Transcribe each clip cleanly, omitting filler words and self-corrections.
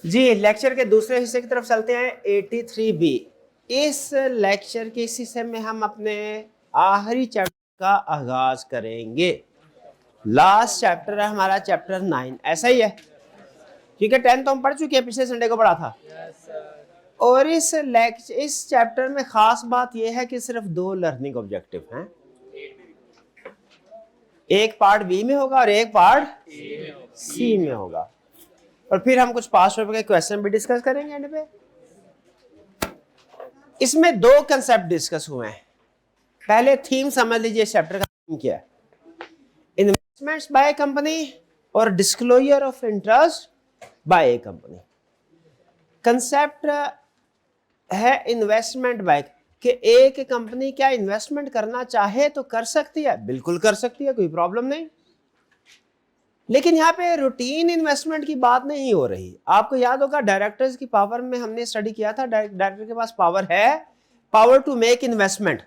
जी, lecture के दूसरे हिस्से की तरफ चलते हैं। 83B। इस लेक्चर के इस हिस्से में हम अपने आखिरी चैप्टर का आगाज करेंगे। लास्ट चैप्टर है हमारा चैप्टर 9, ऐसा ही है? ठीक है, 10 तो हम पढ़ चुके हैं, पिछले संडे को पढ़ा था। और इस चैप्टर में खास बात यह है कि सिर्फ 2 लर्निंग ऑब्जेक्टिव हैं। एक पार्ट बी में होगा और एक पार्ट सी में होगा। और फिर हम कुछ पास्ट पेपर के क्वेश्चन भी डिस्कस करेंगे एंड पे। इसमें 2 कंसेप्ट डिस्कस हुए हैं। पहले थीम समझ लीजिए, इस चैप्टर का थीम क्या है? इन्वेस्टमेंट्स बाय कंपनी और disclosure of interest by A company. Concept है इन्वेस्टमेंट बाय, कि एक कंपनी क्या इन्वेस्टमेंट करना चाहे तो कर सकती है, बिल्कुल कर सकती है, कोई प्रॉब्लम नहीं। लेकिन यहाँ पे रूटीन इन्वेस्टमेंट की बात नहीं हो रही। आपको याद होगा डायरेक्टर्स की पावर में हमने स्टडी किया था। डायरेक्टर के पास पावर है, पावर टू मेक इन्वेस्टमेंट।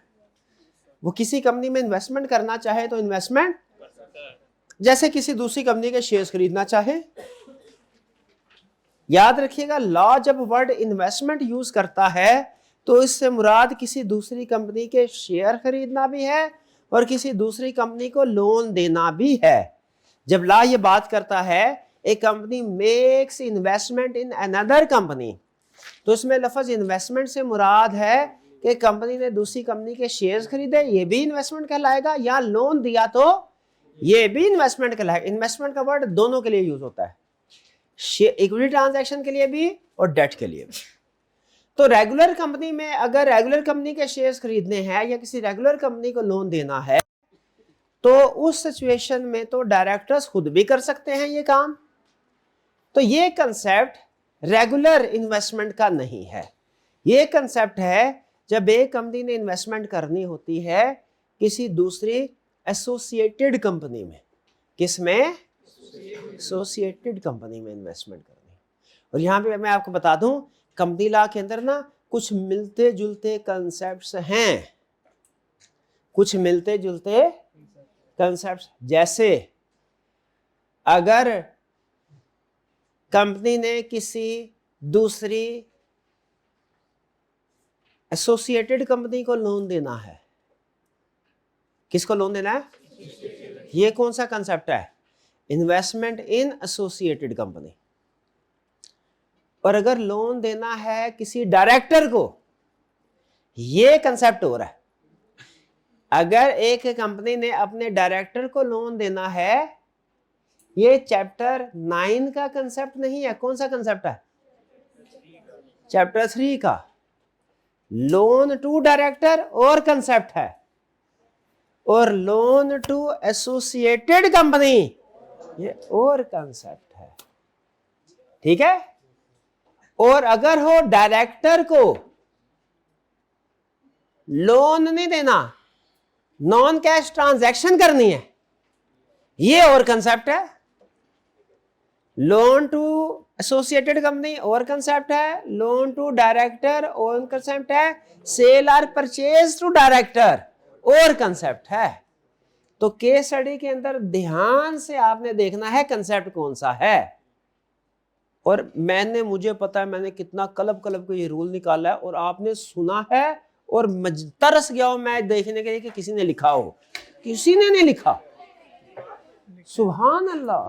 वो किसी कंपनी में इन्वेस्टमेंट करना चाहे तो इन्वेस्टमेंट, जैसे किसी दूसरी कंपनी के शेयर्स खरीदना चाहे। याद रखिएगा, लॉ जब वर्ड इन्वेस्टमेंट यूज करता है तो इससे मुराद किसी दूसरी कंपनी के शेयर खरीदना भी है और किसी दूसरी कंपनी को लोन देना भी है। जब लॉ ये बात करता है a company makes investment in another company, तो इसमें लफ्ज इन्वेस्टमेंट से मुराद है कि कंपनी ने दूसरी कंपनी के शेयर्स खरीदे, ये भी इन्वेस्टमेंट कहलाएगा, या लोन दिया तो ये भी इन्वेस्टमेंट कहलाएगा। इन्वेस्टमेंट का वर्ड दोनों के लिए यूज होता है, इक्विटी ट्रांजैक्शन के लिए भी और डेट के लिए भी। तो रेगुलर कंपनी में अगर रेगुलर कंपनी के शेयर्स खरीदने हैं या किसी रेगुलर कंपनी को लोन देना है तो उस सिचुएशन में तो डायरेक्टर्स खुद भी कर सकते हैं ये काम। तो ये कंसेप्ट रेगुलर इन्वेस्टमेंट का नहीं है। ये कंसेप्ट है जब एक कंपनी ने इन्वेस्टमेंट करनी होती है किसी दूसरी एसोसिएटेड कंपनी में। किसमें? एसोसिएटेड कंपनी में इन्वेस्टमेंट करनी। और यहां पे मैं आपको बता दूं, कंपनी लॉ के अंदर ना कुछ मिलते जुलते कंसेप्ट्स हैं, कुछ मिलते जुलते कंसेप्ट्स। जैसे अगर कंपनी ने किसी दूसरी एसोसिएटेड कंपनी को लोन देना है, किसको लोन देना है? ये कौन सा कंसेप्ट है? Investment in associated company. और अगर लोन देना है किसी डायरेक्टर को, ये कंसेप्ट हो रहा है। अगर एक कंपनी ने अपने डायरेक्टर को लोन देना है, ये चैप्टर 9 का कंसेप्ट नहीं है। कौन सा कंसेप्ट है? चैप्टर 3 का। लोन टू डायरेक्टर और कंसेप्ट है, और लोन टू एसोसिएटेड कंपनी ये और कंसेप्ट है। ठीक है? और अगर हो डायरेक्टर को लोन नहीं देना, नॉन कैश ट्रांजैक्शन करनी है, ये और कंसेप्ट है। लोन टू एसोसिएटेड कंपनी और कंसेप्ट है, लोन टू डायरेक्टर और कंसेप्ट है, सेल और परचेज टू डायरेक्टर और कंसेप्ट है। तो केस स्टडी के अंदर ध्यान से आपने देखना है कंसेप्ट कौन सा है। और मुझे पता है मैंने कितना कलब को ये रूल निकाला है, और आपने सुना है और तरस गया हो मैं देखने के लिए कि किसी ने लिखा हो। किसी ने नहीं लिखा। सुभान अल्लाह,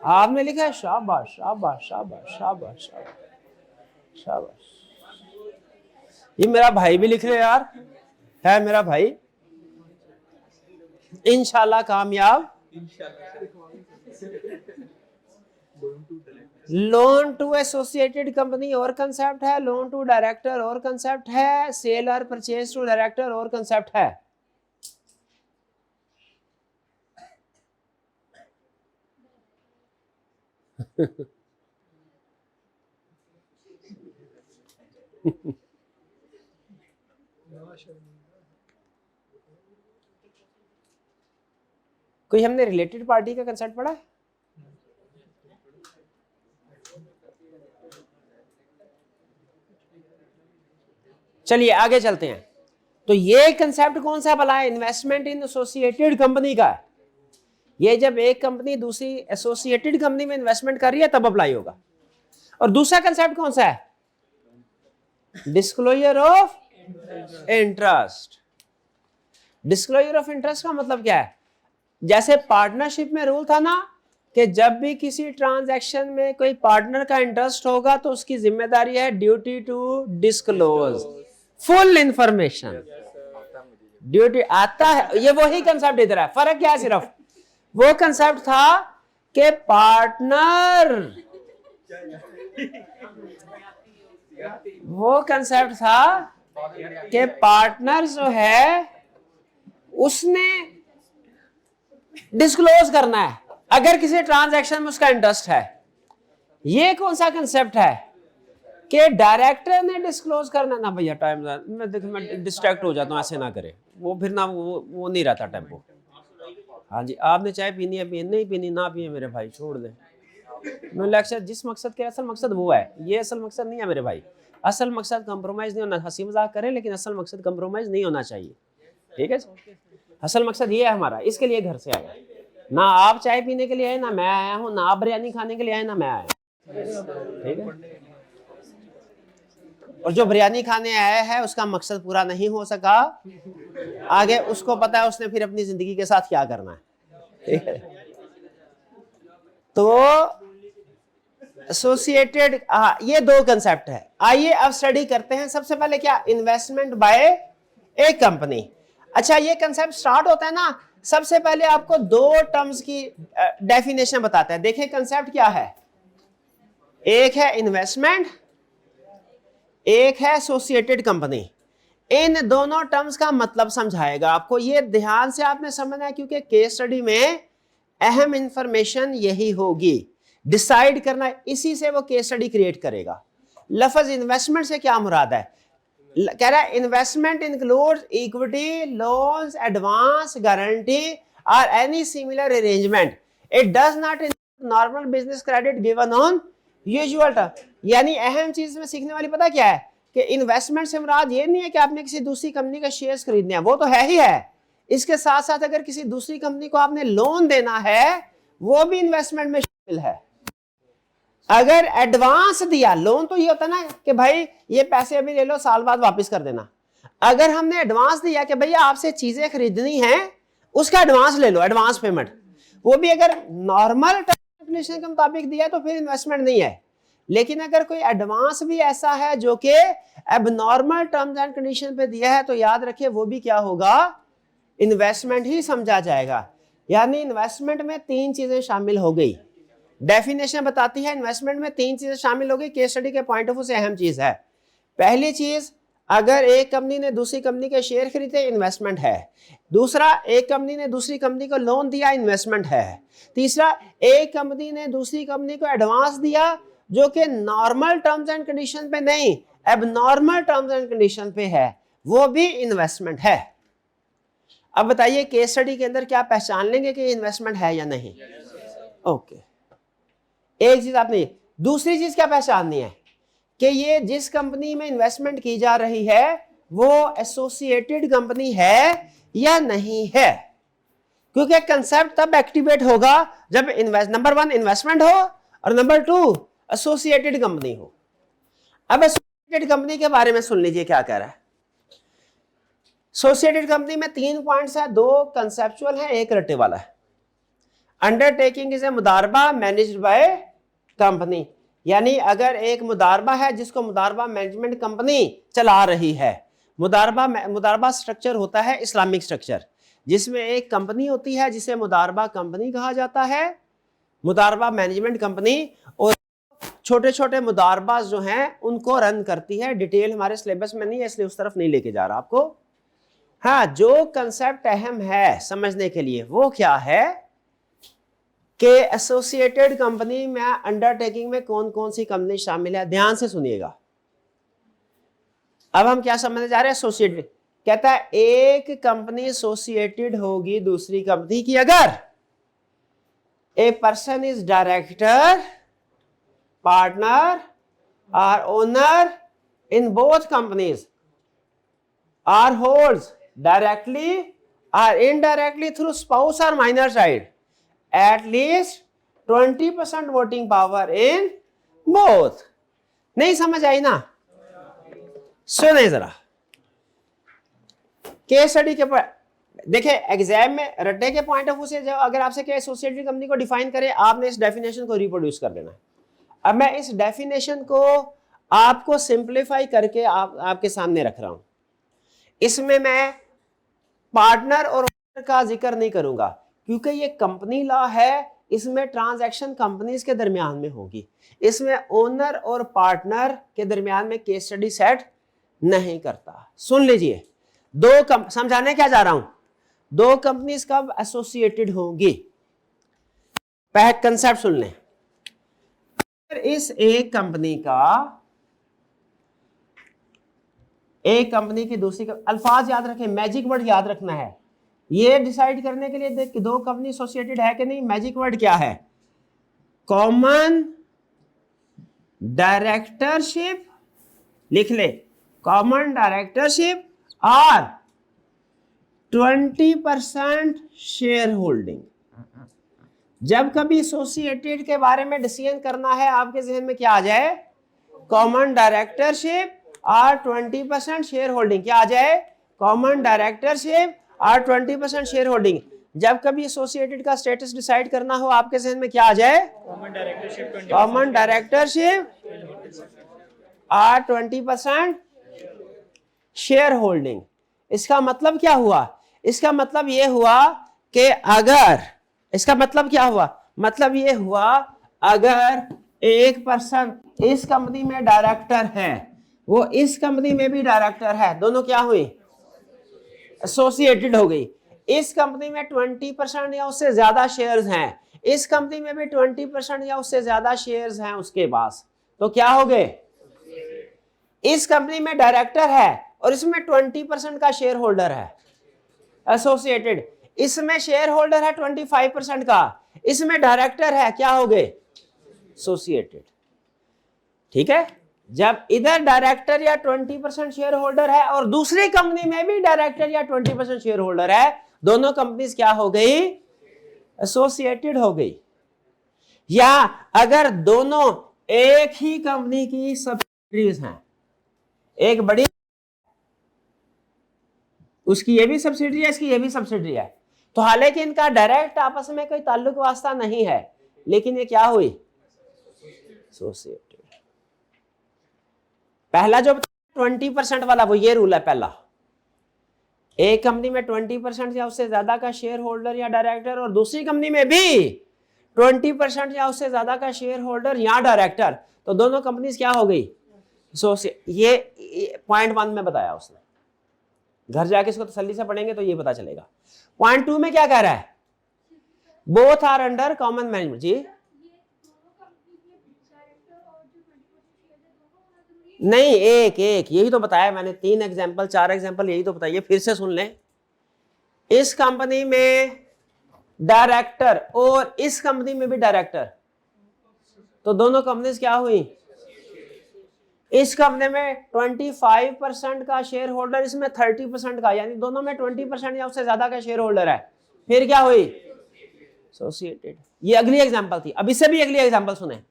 आपने लिखा है। शाबाश शाबाश शाबाश शाबाश शाबाश शाबाश। ये मेरा भाई भी लिख रहे यार, है मेरा भाई। इंशाल्लाह कामयाब। लोन टू एसोसिएटेड कंपनी और कंसेप्ट है, लोन टू डायरेक्टर और कंसेप्ट है, सेल और परचेज टू डायरेक्टर और कंसेप्ट है। कोई हमने रिलेटेड पार्टी का कंसेप्ट पढ़ा है? चलिए आगे चलते हैं। तो ये कंसेप्ट कौन सा भला है? इन्वेस्टमेंट इन एसोसिएटेड कंपनी का है। ये जब एक कंपनी दूसरी एसोसिएटेड कंपनी में इन्वेस्टमेंट कर रही है तब अप्लाई होगा। और दूसरा कंसेप्ट कौन सा है? Disclosure of interest. Disclosure of interest का मतलब क्या है? जैसे पार्टनरशिप में रूल था ना कि जब भी किसी ट्रांजैक्शन में कोई पार्टनर का इंटरेस्ट होगा तो उसकी जिम्मेदारी है duty to disclose full information. Duty आता है, ये वही कंसेप्ट इधर है। फर्क क्या है? सिर्फ वो कंसेप्ट था कि पार्टनर, वो कंसेप्ट था कि पार्टनर जो है उसने डिस्क्लोज करना है अगर किसी ट्रांजैक्शन में उसका इंटरेस्ट है। ये कौन सा कंसेप्ट है कि डायरेक्टर ने डिस्क्लोज करना? ना भैया टाइम मैं डिस्ट्रैक्ट हो जाता हूं, ऐसे ना करे, वो फिर ना वो नहीं रहता टेम्पो। हाँ जी, आपने चाय पीनी है, पीनी नहीं पीनी ना पिए मेरे भाई, छोड़ दे। मैं लेक्चर जिस मकसद के असल मकसद वो है, ये असल मकसद नहीं है मेरे भाई। असल मकसद कंप्रोमाइज नहीं होना। हंसी मजाक करें लेकिन असल मकसद कंप्रोमाइज नहीं होना चाहिए, ठीक है? असल मकसद ये है हमारा, इसके लिए घर से आया। ना आप चाय पीने के लिए आए, ना मैं आया हूँ, ना आप बिरयानी खाने के लिए आए, ना मैं आया, ठीक है? और जो बिरयानी खाने आया है उसका मकसद पूरा नहीं हो सका, आगे उसको पता है उसने फिर अपनी जिंदगी के साथ क्या करना है, ठीक है? तो एसोसिएटेड, ये दो कंसेप्ट है। आइए अब स्टडी करते हैं। सबसे पहले क्या? Investment by A company. अच्छा, ये कंसेप्ट स्टार्ट होता है ना, सबसे पहले आपको दो टर्म्स की डेफिनेशन बताते हैं। देखिए कंसेप्ट क्या है, एक है इन्वेस्टमेंट, एक है एसोसिएटेड कंपनी। इन दोनों टर्म्स का मतलब समझाएगा आपको। ये ध्यान से आपने समझना है क्योंकि केस स्टडी में अहम इंफॉर्मेशन यही होगी, डिसाइड करना, इसी से वो केस स्टडी क्रिएट करेगा। लफ्ज इन्वेस्टमेंट से क्या मुराद है? कह रहा है investment includes equity, loans, advance, guarantee और any similar arrangement. It does not include normal business credit given on usual term. यानी अहम चीज में सीखने वाली पता क्या है कि इन्वेस्टमेंट से मुराद ये नहीं है कि आपने किसी दूसरी कंपनी का शेयर्स खरीदने हैं, वो तो है ही है। इसके साथ साथ अगर किसी दूसरी कंपनी को आपने लोन देना है वो भी इन्वेस्टमेंट में शामिल है। अगर एडवांस दिया, लोन तो ये होता ना कि भाई ये पैसे अभी ले लो, साल बाद वापस कर देना। अगर हमने एडवांस दिया कि भैया आपसे चीजें खरीदनी है, उसका एडवांस ले लो, एडवांस पेमेंट, वो भी अगर नॉर्मल कंडीशन के मुताबिक दिया तो फिर इन्वेस्टमेंट नहीं है। लेकिन अगर कोई एडवांस भी ऐसा है जो कि एबनॉर्मल टर्म्स एंड कंडीशन पे दिया है तो याद रखिए वो भी क्या होगा? इन्वेस्टमेंट ही समझा जाएगा। यानी इन्वेस्टमेंट में तीन चीजें शामिल हो गई। डेफिनेशन बताती है इन्वेस्टमेंट में तीन चीजें शामिल हो गई। केस स्टडी के पॉइंट ऑफ व्यू से अहम चीज है। पहली चीज, अगर एक कंपनी ने दूसरी कंपनी के शेयर खरीदे, इन्वेस्टमेंट है। दूसरा, एक कंपनी ने दूसरी कंपनी को लोन दिया, इन्वेस्टमेंट है। तीसरा, एक कंपनी ने दूसरी कंपनी को एडवांस दिया जो कि नॉर्मल टर्म्स एंड कंडीशन पे नहीं, एबनॉर्मल टर्म्स एंड कंडीशन पे है, वो भी इन्वेस्टमेंट है। अब बताइए केस स्टडी के अंदर क्या पहचान लेंगे कि इन्वेस्टमेंट है या नहीं? ओके, एक चीज आपने, दूसरी चीज क्या पहचाननी है कि ये जिस कंपनी में इन्वेस्टमेंट की जा रही है वो एसोसिएटेड कंपनी है या नहीं है। क्योंकि कंसेप्ट तब एक्टिवेट होगा जब नंबर वन इन्वेस्टमेंट हो और नंबर टू एसोसिएटेड कंपनी हो। अब एसोसिएटेड कंपनी के बारे में सुन लीजिए क्या कह रहा है। एसोसिएटेड कंपनी में 3 पॉइंट्स है, 2 कंसेप्चुअल है, 1 रट्टे वाला है। अंडरटेकिंग इज ए मुदारबा मैनेज्ड बाय कंपनी, यानी अगर एक मुदारबा है जिसको मुदारबा मैनेजमेंट कंपनी चला रही है। मुदारबा स्ट्रक्चर होता है इस्लामिक स्ट्रक्चर, जिसमें एक कंपनी होती है जिसे मुदारबा कंपनी कहा जाता है, मुदारबा मैनेजमेंट कंपनी, और छोटे छोटे मुदारबाज जो हैं उनको रन करती है। डिटेल हमारे सिलेबस में नहीं है इसलिए उस तरफ नहीं लेके जा रहा आपको। हाँ, जो कंसेप्ट अहम है समझने के लिए वो क्या है कि एसोसिएटेड कंपनी में अंडरटेकिंग में कौन कौन सी कंपनी शामिल है। ध्यान से सुनिएगा। अब हम क्या समझने जा रहे हैं? एसोसिएटेड कहता है एक कंपनी एसोसिएटेड होगी दूसरी कंपनी की अगर a person is director, partner और owner in both companies or holds directly और इनडायरेक्टली थ्रू स्पाउस और minor child at least 20% voting power in both. नहीं समझ आई ना? सुने जरा केस स्टडी के देखिए, एग्जाम में रट्टे के पॉइंट ऑफ व्यू से जब अगर आपसे क्या एसोसिएटेड कंपनी को डिफाइन करे, आपने इस डेफिनेशन को रिप्रोड्यूस कर देना है। अब मैं इस डेफिनेशन को आपको सिंप्लीफाई करके आपके सामने रख रहा हूं। इसमें मैं पार्टनर और ओनर का जिक्र नहीं करूंगा क्योंकि ये कंपनी लॉ है, इसमें ट्रांजैक्शन कंपनीज के दरमियान में होगी, इसमें ओनर और पार्टनर के दरमियान में केस स्टडी सेट नहीं करता। सुन लीजिए, समझाने क्या जा रहा हूं, दो कंपनीज कब एसोसिएटेड होंगी, पहले कंसेप्ट सुन लें। इस एक कंपनी की दूसरी अल्फाज याद रखें, मैजिक वर्ड याद रखना है। ये डिसाइड करने के लिए देख कि दो कंपनी एसोसिएटेड है कि नहीं, मैजिक वर्ड क्या है, कॉमन डायरेक्टरशिप, लिख ले, कॉमन डायरेक्टरशिप और 20% शेयर होल्डिंग। जब कभी एसोसिएटेड के बारे में डिसीजन करना है, आपके जहन में क्या आ जाए, कॉमन डायरेक्टरशिप और 20% शेयर होल्डिंग। क्या आ जाए, कॉमन डायरेक्टरशिप और 20% शेयर होल्डिंग। जब कभी एसोसिएटेड का स्टेटस डिसाइड करना हो, आपके जहन में क्या आ जाए, कॉमन डायरेक्टरशिप और 20% शेयर होल्डिंग। इसका मतलब क्या हुआ, इसका मतलब ये हुआ कि अगर, इसका मतलब क्या हुआ, मतलब ये हुआ अगर एक पर्सन इस कंपनी में डायरेक्टर है, वो इस कंपनी में भी डायरेक्टर है, दोनों क्या हुई, एसोसिएटेड हो गई। इस कंपनी में 20% या उससे ज्यादा शेयर्स हैं, इस कंपनी में भी 20% या उससे ज्यादा शेयर्स हैं उसके पास, तो क्या हो गए, इस कंपनी में डायरेक्टर है और इसमें 20% का शेयर होल्डर है, एसोसिएटेड। इसमें शेयर होल्डर है 25% का, इसमें डायरेक्टर है, क्या हो गए, एसोसिएटेड। ठीक है, जब इधर डायरेक्टर या 20% शेयर होल्डर है और दूसरी कंपनी में भी डायरेक्टर या 20% शेयर होल्डर है, दोनों कंपनीज क्या हो गई, एसोसिएटेड हो गई। या अगर दोनों एक ही कंपनी की सब्सिडीज हैं, एक बड़ी, उसकी ये भी सब्सिडरी है, इसकी ये भी सब्सिडरी है, तो हालांकि इनका डायरेक्ट आपस में कोई ताल्लुक वास्ता नहीं है, लेकिन ये क्या हुई, एसोसिएटेड। पहला जो 20% वाला, वो ये रूल है पहला, एक कंपनी में 20% या उससे ज्यादा का शेयर होल्डर या डायरेक्टर और दूसरी कंपनी में भी 20% या उससे ज्यादा का शेयर होल्डर या डायरेक्टर, तो दोनों कंपनीज क्या हो गई, ये पॉइंट 1 में बताया उसने, घर जाके इसको तसल्ली से पढ़ेंगे तो ये पता चलेगा। पॉइंट 2 में क्या कह रहा है, both are under common management. जी नहीं, एक यही तो बताया मैंने, 3 एग्जांपल 4 एग्जांपल यही तो बताइए, फिर से सुन लें। इस कंपनी में डायरेक्टर और इस कंपनी में भी डायरेक्टर, तो दोनों कंपनीज क्या हुई, इस कंपनी में 25% का शेयर होल्डर, इसमें 30% का, यानी दोनों में 20% या उससे ज्यादा का शेयर होल्डर है, फिर क्या हुई, एसोसिएटेड। ये अगली एग्जांपल थी। अब इससे भी अगली एग्जांपल सुने,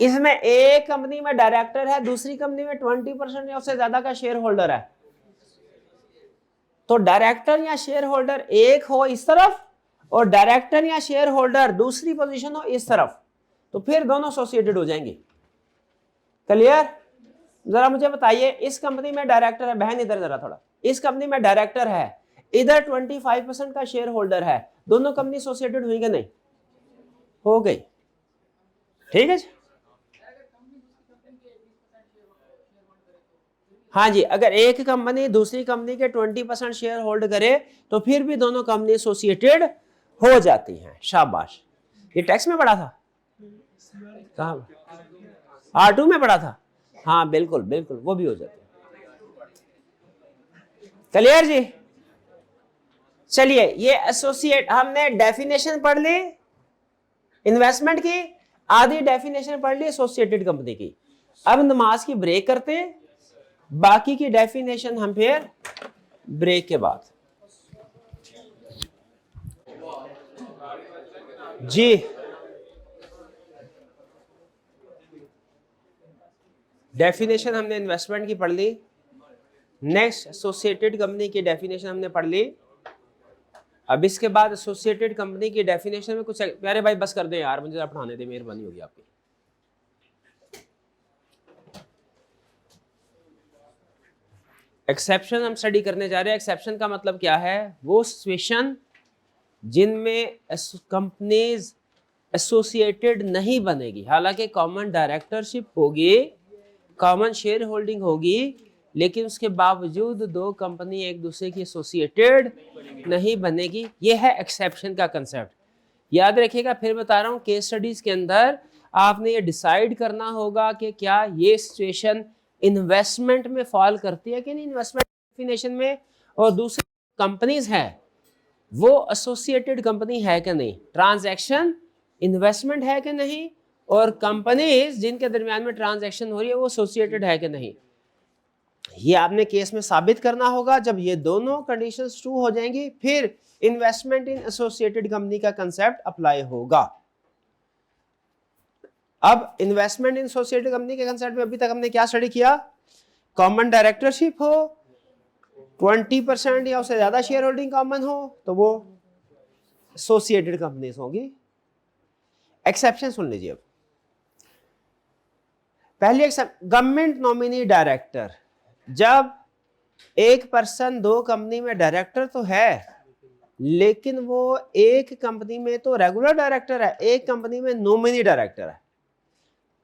इसमें एक कंपनी में डायरेक्टर है, दूसरी कंपनी में 20% या उससे ज्यादा का शेयर होल्डर है, तो डायरेक्टर या शेयर होल्डर एक हो इस तरफ और डायरेक्टर या शेयर होल्डर दूसरी पोजीशन हो इस तरफ, तो फिर दोनों एसोसिएटेड हो जाएंगे। क्लियर? जरा मुझे बताइए, इस कंपनी में डायरेक्टर है, बहन इधर जरा थोड़ा, इस कंपनी में डायरेक्टर है, इधर 25% का शेयर होल्डर है, दोनों कंपनी एसोसिएटेड हुई कि नहीं, हो गई। ठीक है जी, हाँ जी, अगर एक कंपनी दूसरी कंपनी के 20% शेयर होल्ड करे तो फिर भी दोनों कंपनी एसोसिएटेड हो जाती हैं। शाबाश, ये टैक्स में पढ़ा था, कहाँ, R2 में पढ़ा था, हाँ बिल्कुल बिल्कुल, वो भी हो जाते हैं। क्लियर जी? चलिए, ये एसोसिएट, हमने डेफिनेशन पढ़ ली इन्वेस्टमेंट की, आधी डेफिनेशन पढ़ ली एसोसिएटेड कंपनी की। अब नमाज की ब्रेक करते हैं, बाकी की डेफिनेशन हम फिर ब्रेक के बाद। जी, डेफिनेशन हमने इन्वेस्टमेंट की पढ़ ली। नेक्स्ट एसोसिएटेड कंपनी की डेफिनेशन हमने पढ़ ली। अब इसके बाद एसोसिएटेड कंपनी की डेफिनेशन में कुछ प्यारे भाई बस कर दें यार, मुझे पढ़ाने दें, मेहरबानी होगी आपकी। एक्सेप्शन हम स्टडी करने जा रहे हैं। एक्सेप्शन का मतलब क्या है? वो सिचुएशन जिनमें कंपनीज एसोसिएटेड नहीं बनेगी, हालांकि कॉमन डायरेक्टरशिप होगी, कॉमन शेयर होल्डिंग होगी, लेकिन उसके बावजूद दो कंपनी एक दूसरे की एसोसिएटेड नहीं बनेगी। यह है एक्सेप्शन का कंसेप्ट। याद रखिएगा, फिर बता रहा हूं, केस स्टडीज के अंदर आपने ये डिसाइड करना होगा कि क्या ये सिचुएशन इन्वेस्टमेंट में फॉल करती है कि नहीं, इन्वेस्टमेंट डेफिनेशन में, और दूसरी कंपनीज है वो एसोसिएटेड कंपनी है कि नहीं, ट्रांजैक्शन इन्वेस्टमेंट है कि नहीं, और कंपनीज जिनके दरमियान में ट्रांजैक्शन हो रही है वो एसोसिएटेड है कि नहीं। ये आपने केस में साबित करना होगा। जब ये दोनों कंडीशंस ट्रू हो जाएंगी, फिर इन्वेस्टमेंट इन एसोसिएटेड कंपनी का कंसेप्ट अप्लाई होगा। अब इन्वेस्टमेंट इन एसोसिएटेड कंपनी के कंसेप्ट में अभी तक हमने क्या स्टडी किया? कॉमन डायरेक्टरशिप हो, 20% या उससे ज्यादा शेयर होल्डिंग कॉमन हो तो वो एसोसिएटेड कंपनीज होगी। एक्सेप्शन सुन लीजिए। अब पहली गवर्नमेंट नॉमिनी डायरेक्टर। जब एक पर्सन दो कंपनी में डायरेक्टर तो है, लेकिन वो एक कंपनी में तो रेगुलर डायरेक्टर है, एक कंपनी में नॉमिनी डायरेक्टर है।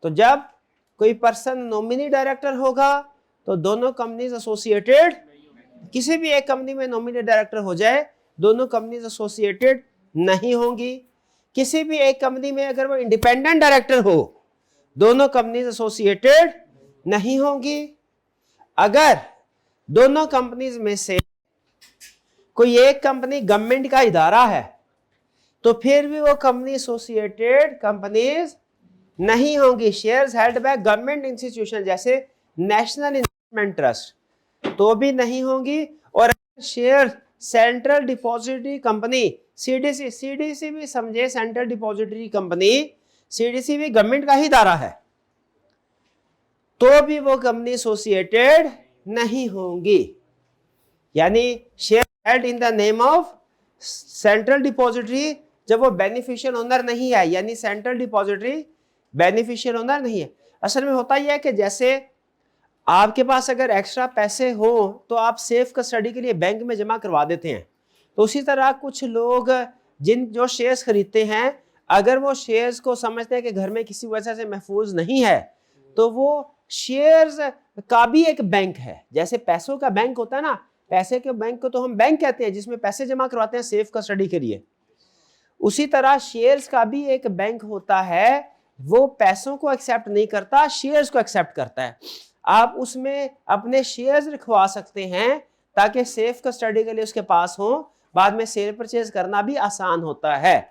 तो जब कोई पर्सन नॉमिनी डायरेक्टर होगा तो दोनों कंपनीज एसोसिएटेड, किसी भी एक कंपनी में नॉमिनी डायरेक्टर हो जाए दोनों कंपनीज एसोसिएटेड नहीं होंगी। किसी भी एक कंपनी में अगर वो इंडिपेंडेंट डायरेक्टर हो दोनों कंपनीज एसोसिएटेड नहीं होंगी। अगर दोनों कंपनीज में से कोई एक कंपनी गवर्नमेंट का इदारा है तो फिर भी वो कंपनी एसोसिएटेड कंपनीज नहीं होंगी। Shares held by government institution जैसे नेशनल इन्वेस्टमेंट ट्रस्ट तो भी नहीं होंगी। और share central depository company CDC, CDC भी समझे सेंट्रल डिपॉजिटरी कंपनी, सीडीसी भी गवर्नमेंट का ही इदारा है, तो भी वो कंपनी एसोसिएटेड नहीं होंगी। यानी share held in the name of central depository, जब वो बेनिफिशियल ओनर नहीं है, यानी सेंट्रल डिपॉजिटरी बेनिफिशियल ओनर नहीं है। असल में होता यह है कि जैसे आपके पास अगर एक्स्ट्रा पैसे हो तो आप सेफ कस्टडी के लिए बैंक में जमा करवा देते हैं, तो उसी तरह कुछ लोग जो शेयर्स खरीदते हैं, अगर वो शेयर्स को समझते हैं कि घर में किसी वजह से महफूज नहीं है तो वो शेयर्स का भी एक बैंक है। जैसे पैसों का बैंक होता है ना, पैसे के बैंक को तो हम बैंक कहते हैं जिसमें पैसे जमा करवाते हैं सेफ कस्टडी के लिए, उसी तरह शेयर्स का भी एक बैंक होता है। वो पैसों को एक्सेप्ट नहीं करता, शेयर्स को एक्सेप्ट करता है। आप उसमें अपने शेयर्स रखवा सकते हैं ताकि सेफ कस्टडी के लिए उसके पास हो, बाद में सेल परचेज करना भी आसान होता है।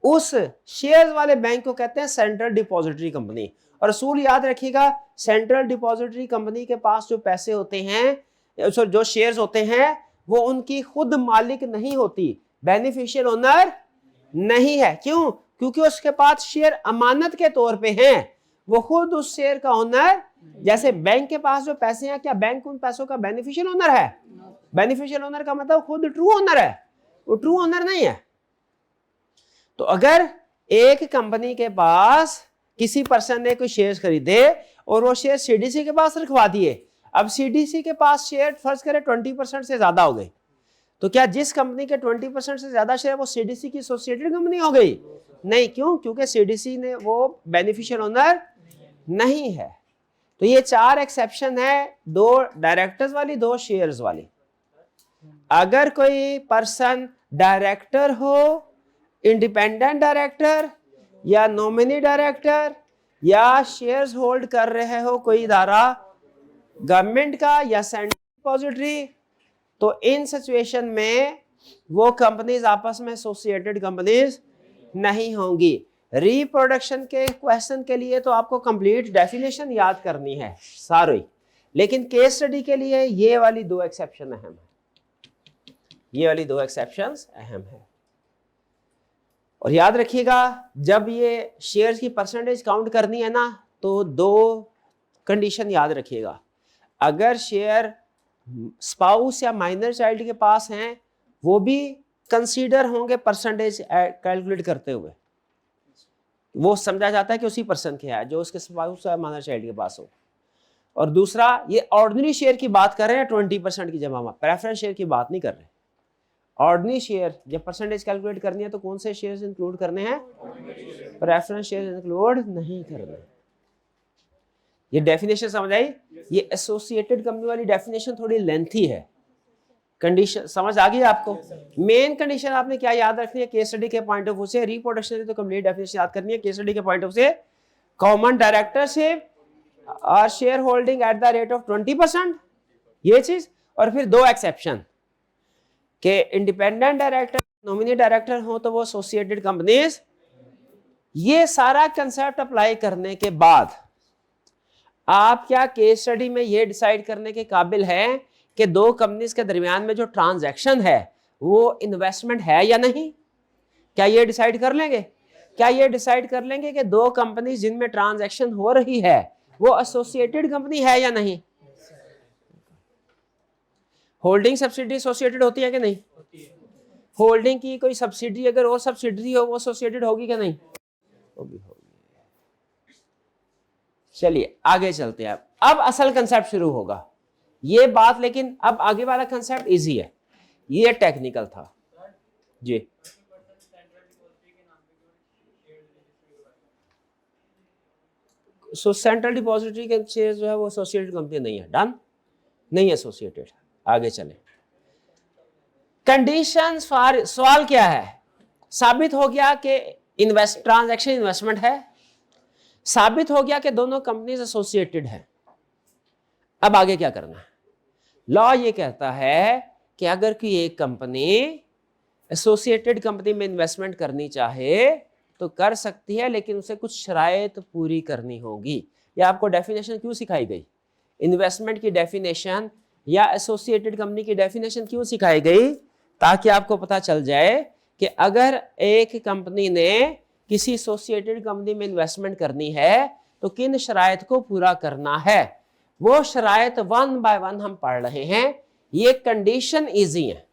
उस शेयर्स वाले बैंक को कहते हैं सेंट्रल डिपॉजिटरी कंपनी। और असूल याद रखिएगा, सेंट्रल डिपॉजिटरी कंपनी के पास जो पैसे होते हैं, जो शेयर्स होते हैं, वो उनकी खुद मालिक नहीं होती, बेनिफिशियल ओनर नहीं है। क्यों? क्योंकि उसके पास शेयर अमानत के तौर पे हैं, वो खुद उस शेयर का ओनर। जैसे बैंक के पास जो पैसे हैं, क्या बैंक उन पैसों का बेनिफिशियल ओनर है? बेनिफिशियल ओनर का मतलब खुद ट्रू ओनर है, वो ट्रू ओनर नहीं है। तो अगर एक कंपनी के पास किसी पर्सन ने कोई शेयर खरीदे और वो शेयर सीडीसी के पास रखवा दिए, अब सीडीसी के पास शेयर फर्ज करें 20% से ज्यादा हो गई, तो क्या जिस कंपनी के 20% से ज्यादा शेयर वो सीडीसी की एसोसिएटेड कंपनी हो गई? नहीं। क्यों? क्योंकि सीडीसी ने वो बेनिफिशियल ओनर नहीं है। तो ये 4 एक्सेप्शन है, 2 डायरेक्टर्स वाली, 2 शेयर्स वाली। अगर कोई पर्सन डायरेक्टर हो, इंडिपेंडेंट डायरेक्टर या नॉमिनी डायरेक्टर, या शेयर्स होल्ड कर रहे हो कोई इदारा गवर्नमेंट का या सेंट्रल डिपॉजिटरी, तो इन सिचुएशन में वो कंपनीज आपस में एसोसिएटेड कंपनीज नहीं होंगी। रिप्रोडक्शन के क्वेश्चन के लिए तो आपको कंप्लीट डेफिनेशन याद करनी है सारी, लेकिन केस स्टडी के लिए ये वाली 2 एक्सेप्शन अहम है, ये वाली 2 एक्सेप्शंस अहम है। और याद रखिएगा जब ये शेयर्स की परसेंटेज काउंट करनी है ना, तो दो कंडीशन याद रखिएगा। अगर शेयर स्पाउस या माइनर चाइल्ड के पास हैं, वो भी कंसीडर होंगे परसेंटेज कैलकुलेट करते हुए। वो समझा जाता है कि उसी पर्सन के है जो उसके स्पाउस या माइनर चाइल्ड के पास हो। और दूसरा, ये ऑर्डिनरी शेयर की बात कर रहे हैं 20% की जमा, प्रेफरेंस शेयर की बात नहीं कर रहे। ऑर्डिनरी शेयर जब परसेंटेज कैलकुलेट करनी है तो कौन से शेयर्स इंक्लूड करने हैं? प्रेफरेंस शेयर इंक्लूड नहीं करने। ये डेफिनेशन समझ आई? ये एसोसिएटेड कंपनी वाली डेफिनेशन थोड़ी लेंथी है। कंडीशन समझ आ गई आपको? मेन कंडीशन आपने क्या याद रखनी है केस स्टडी के पॉइंट ऑफ व्यू से? रिप्रोडक्शन तो कंप्लीट डेफिनेशन याद करनी है। केस स्टडी के पॉइंट ऑफ से कॉमन डायरेक्टरशिप और share holding at the rate of 20%, ये चीज। और फिर दो एक्सेप्शन के इंडिपेंडेंट डायरेक्टर, नॉमिनी डायरेक्टर हो तो वो एसोसिएटेड कंपनीज। ये सारा कंसेप्ट अप्लाई करने के बाद आप क्या केस स्टडी में ये डिसाइड करने के काबिल हैं कि दो कंपनीज के दरमियान में जो ट्रांजैक्शन है वो इन्वेस्टमेंट है या नहीं? क्या ये डिसाइड कर लेंगे? क्या ये डिसाइड कर लेंगे कि दो कंपनीज जिनमें ट्रांजैक्शन हो रही है वो एसोसिएटेड कंपनी है या नहीं? होल्डिंग सब्सिडी एसोसिएटेड होती है कि नहीं? होल्डिंग की कोई सब्सिडी अगर और सब्सिडी हो वो एसोसिएटेड होगी कि नहीं? होगी। चलिए आगे चलते हैं। अब असल कंसेप्ट शुरू होगा ये बात, लेकिन अब आगे वाला कंसेप्ट इजी है, ये टेक्निकल था जी। सो सेंट्रल डिपॉजिटरी के शेयर जो है वो एसोसिएटेड कंपनी नहीं है, डन नहीं एसोसिएटेड। आगे चले। कंडीशंस फॉर, सवाल क्या है? साबित हो गया कि ट्रांजैक्शन इन्वेस्टमेंट है, साबित हो गया कि दोनों कंपनीज एसोसिएटेड है। अब आगे क्या करना है? लॉ ये कहता है कि अगर कोई एक कंपनी एसोसिएटेड कंपनी में इन्वेस्टमेंट करनी चाहे तो कर सकती है, लेकिन उसे कुछ शराइत पूरी करनी होगी। ये आपको डेफिनेशन क्यों सिखाई गई? इन्वेस्टमेंट की डेफिनेशन या एसोसिएटेड कंपनी की डेफिनेशन क्यों सिखाई गई? ताकि आपको पता चल जाए कि अगर एक कंपनी ने किसी एसोसिएटेड कंपनी में इन्वेस्टमेंट करनी है तो किन शराइत को पूरा करना है। वो शराइत वन बाय वन हम पढ़ रहे हैं। ये कंडीशन इजी है,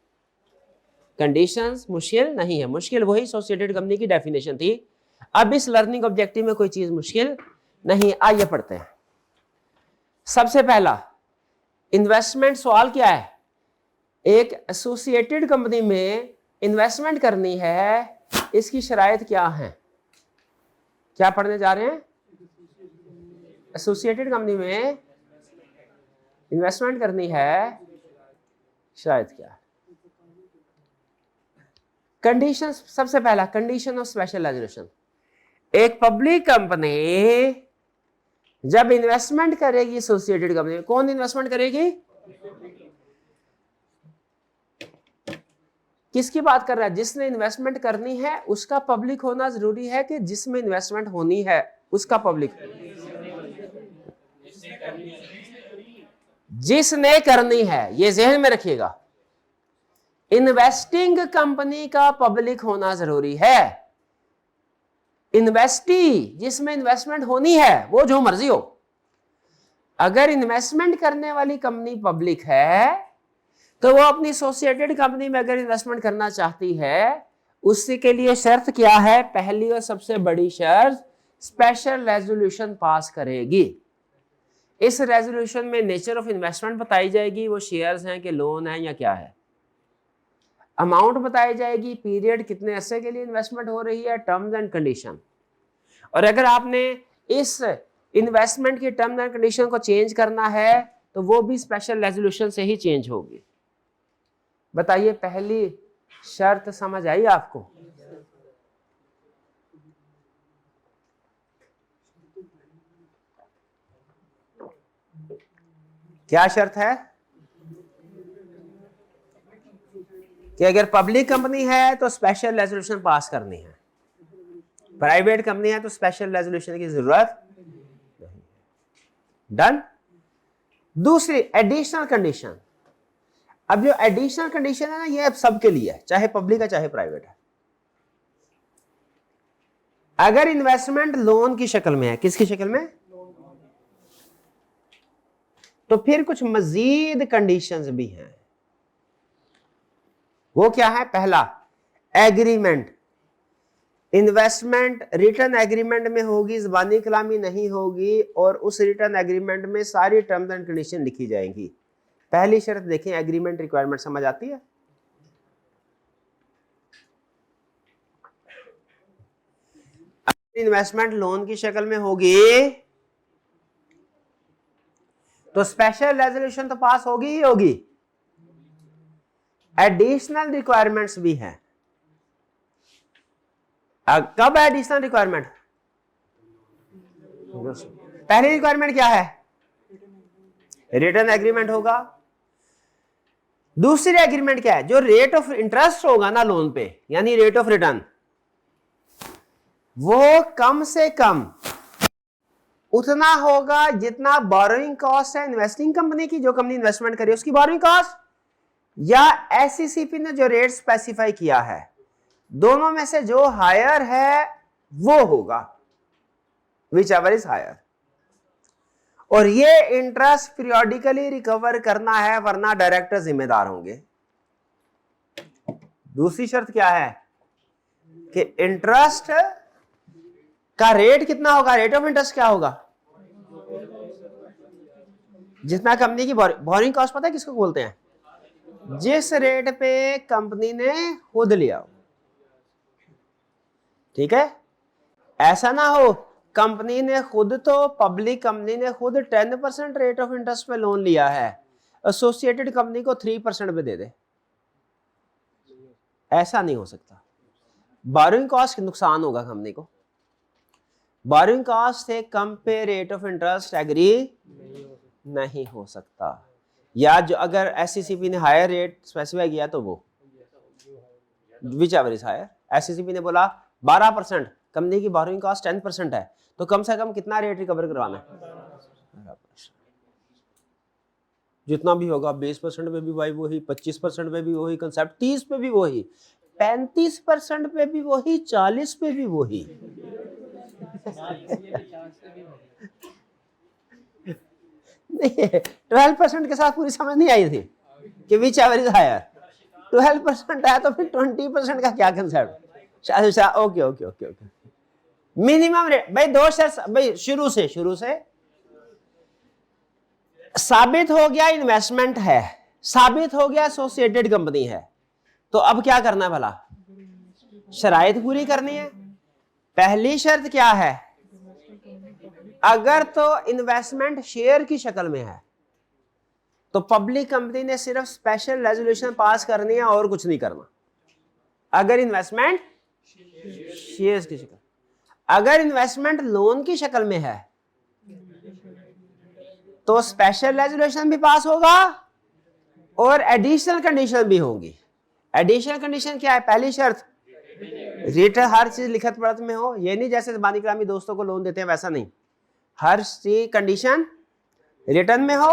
कंडीशंस मुश्किल नहीं है। मुश्किल वही एसोसिएटेड कंपनी की डेफिनेशन थी। अब इस लर्निंग ऑब्जेक्टिव में कोई चीज मुश्किल नहीं। आइए पढ़ते हैं। सबसे पहला इन्वेस्टमेंट सवाल क्या है? एक एसोसिएटेड कंपनी में इन्वेस्टमेंट करनी है, इसकी शराइत क्या है? क्या पढ़ने जा रहे हैं? एसोसिएटेड कंपनी में इन्वेस्टमेंट करनी है, शराइत क्या है? कंडीशन, सबसे पहला कंडीशन ऑफ स्पेशल रेजोल्यूशन। एक पब्लिक कंपनी जब इन्वेस्टमेंट करेगी एसोसिएटेड कंपनी में, कौन इन्वेस्टमेंट करेगी? किसकी बात कर रहा है? जिसने इन्वेस्टमेंट करनी है उसका पब्लिक होना जरूरी है कि जिसमें इन्वेस्टमेंट होनी है उसका पब्लिक? जिसने करनी है, ये जहन में रखिएगा। इन्वेस्टिंग कंपनी का पब्लिक होना जरूरी है। इन्वेस्टी जिसमें इन्वेस्टमेंट होनी है वो जो मर्जी हो। अगर इन्वेस्टमेंट करने वाली कंपनी पब्लिक है तो वो अपनी एसोसिएटेड कंपनी में अगर इन्वेस्टमेंट करना चाहती है, उसके लिए शर्त क्या है? पहली और सबसे बड़ी शर्त, स्पेशल रेजोल्यूशन पास करेगी। इस रेजोल्यूशन में नेचर ऑफ इन्वेस्टमेंट बताई जाएगी, वो शेयर्स हैं कि लोन है या क्या है। अमाउंट बताई जाएगी, पीरियड कितने अरसे के लिए इन्वेस्टमेंट हो रही है, टर्म्स एंड कंडीशन। और अगर आपने इस इन्वेस्टमेंट की टर्म्स एंड कंडीशन को चेंज करना है तो वो भी स्पेशल रेजोल्यूशन से ही चेंज होगी। बताइए, पहली शर्त समझ आई आपको? क्या शर्त है? कि अगर पब्लिक कंपनी है तो स्पेशल रेजोल्यूशन पास करनी है, प्राइवेट कंपनी है तो स्पेशल रेजोल्यूशन की जरूरत नहीं। डन। दूसरी एडिशनल कंडीशन। अब जो एडिशनल कंडीशन है ना, ये अब सबके लिए है, चाहे पब्लिक है चाहे प्राइवेट है। अगर इन्वेस्टमेंट लोन की शक्ल में है, किसकी शक्ल में, तो फिर कुछ मजीद कंडीशंस भी हैं। वो क्या है? पहला, एग्रीमेंट। इन्वेस्टमेंट रिटर्न एग्रीमेंट में होगी, ज़बानी कलामी नहीं होगी, और उस रिटर्न एग्रीमेंट में सारी टर्म्स एंड कंडीशन लिखी जाएंगी। पहली शर्त देखें, एग्रीमेंट रिक्वायरमेंट समझ आती है? इन्वेस्टमेंट लोन की शक्ल में होगी तो स्पेशल रेजोल्यूशन तो पास होगी ही होगी, एडिशनल रिक्वायरमेंट्स भी हैं। कब एडिशनल रिक्वायरमेंट? पहली रिक्वायरमेंट क्या है? रिटर्न एग्रीमेंट होगा। दूसरी एग्रीमेंट क्या है? जो रेट ऑफ इंटरेस्ट होगा ना लोन पे, यानी रेट ऑफ रिटर्न, वो कम से कम उतना होगा जितना बोरोइंग कॉस्ट है इन्वेस्टिंग कंपनी की, जो कंपनी इन्वेस्टमेंट करे उसकी बोरोइंग कॉस्ट, या एससीसीपी ने जो रेट स्पेसिफाई किया है, दोनों में से जो हायर है वो होगा, विच एवर इज हायर। और ये इंटरेस्ट पीरियोडिकली रिकवर करना है, वरना डायरेक्टर जिम्मेदार होंगे। दूसरी शर्त क्या है कि इंटरेस्ट का रेट कितना होगा? रेट ऑफ इंटरेस्ट क्या होगा? जितना कंपनी की बोरिंग कॉस्ट, पता है किसको बोलते हैं? जिस रेट पे कंपनी ने खुद लिया। ठीक है, ऐसा ना हो कंपनी ने खुद, तो पब्लिक कंपनी ने खुद 10% रेट ऑफ इंटरेस्ट पे लोन लिया है, एसोसिएटेड कंपनी को 3% पे दे दे, ऐसा नहीं हो सकता। बोरिंग कॉस्ट नुकसान होगा कंपनी को। बोरिंग कॉस्ट से कम पे रेट ऑफ इंटरेस्ट एग्री नहीं हो सकता, या जो अगर एससीसीपी ने हायर रेट स्पेसिफाई किया तो वो whichever is higher. SCCP ने बोला 12%, कंपनी की बोरिंग कॉस्ट 10% है, तो कम से कम कितना रेट रिकवर करवाना है? 12%। जितना भी होगा, 20% पे भी भाई वही, 25% पे भी वही कंसेप्ट, 30 पे भी वही, 35% पे भी वही, 40 पे भी वही। नहीं, 12% के साथ पूरी समझ नहीं आई थी कि विच एवर इज हायर। 12% है तो फिर 20% का क्या concept? Okay okay okay okay. Minimum rate भाई, दो शर्त भाई, शुरू से साबित हो गया इन्वेस्टमेंट है, साबित हो गया एसोसिएटेड कंपनी है, तो अब क्या करना है भला? शराइत पूरी करनी है। पहली शर्त क्या है? अगर तो इन्वेस्टमेंट शेयर की शक्ल में है तो पब्लिक कंपनी ने सिर्फ स्पेशल रेजोल्यूशन पास करनी है और कुछ नहीं करना। अगर इन्वेस्टमेंट शेयर्स की शक्ल, अगर इन्वेस्टमेंट लोन की शक्ल में है तो स्पेशल रेजोल्यूशन भी पास होगा और एडिशनल कंडीशन भी होंगी। एडिशनल कंडीशन क्या है? पहली शर्त, रिटर्न हर चीज लिखत पढ़त में हो। ये नहीं जैसे ज़बानी कलामी दोस्तों को लोन देते हैं वैसा नहीं, हर चीज कंडीशन रिटर्न में हो,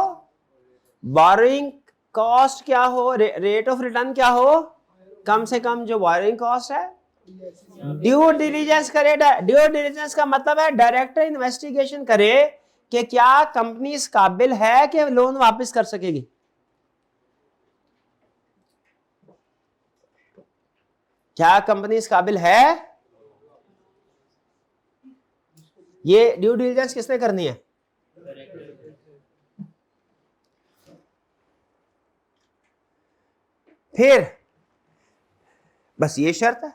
बोरोइंग कॉस्ट क्या हो, रेट ऑफ रिटर्न क्या हो, कम से कम जो बोरोइंग कॉस्ट है। ड्यू डिलिजेंस करे। ड्यू डिलिजेंस का मतलब है डायरेक्टर इन्वेस्टिगेशन करे कि क्या कंपनी इस काबिल है कि लोन वापस कर सकेगी। क्या कंपनी इस काबिल है? ये ड्यू डिलिजेंस किसने करनी है? फिर बस ये शर्त है,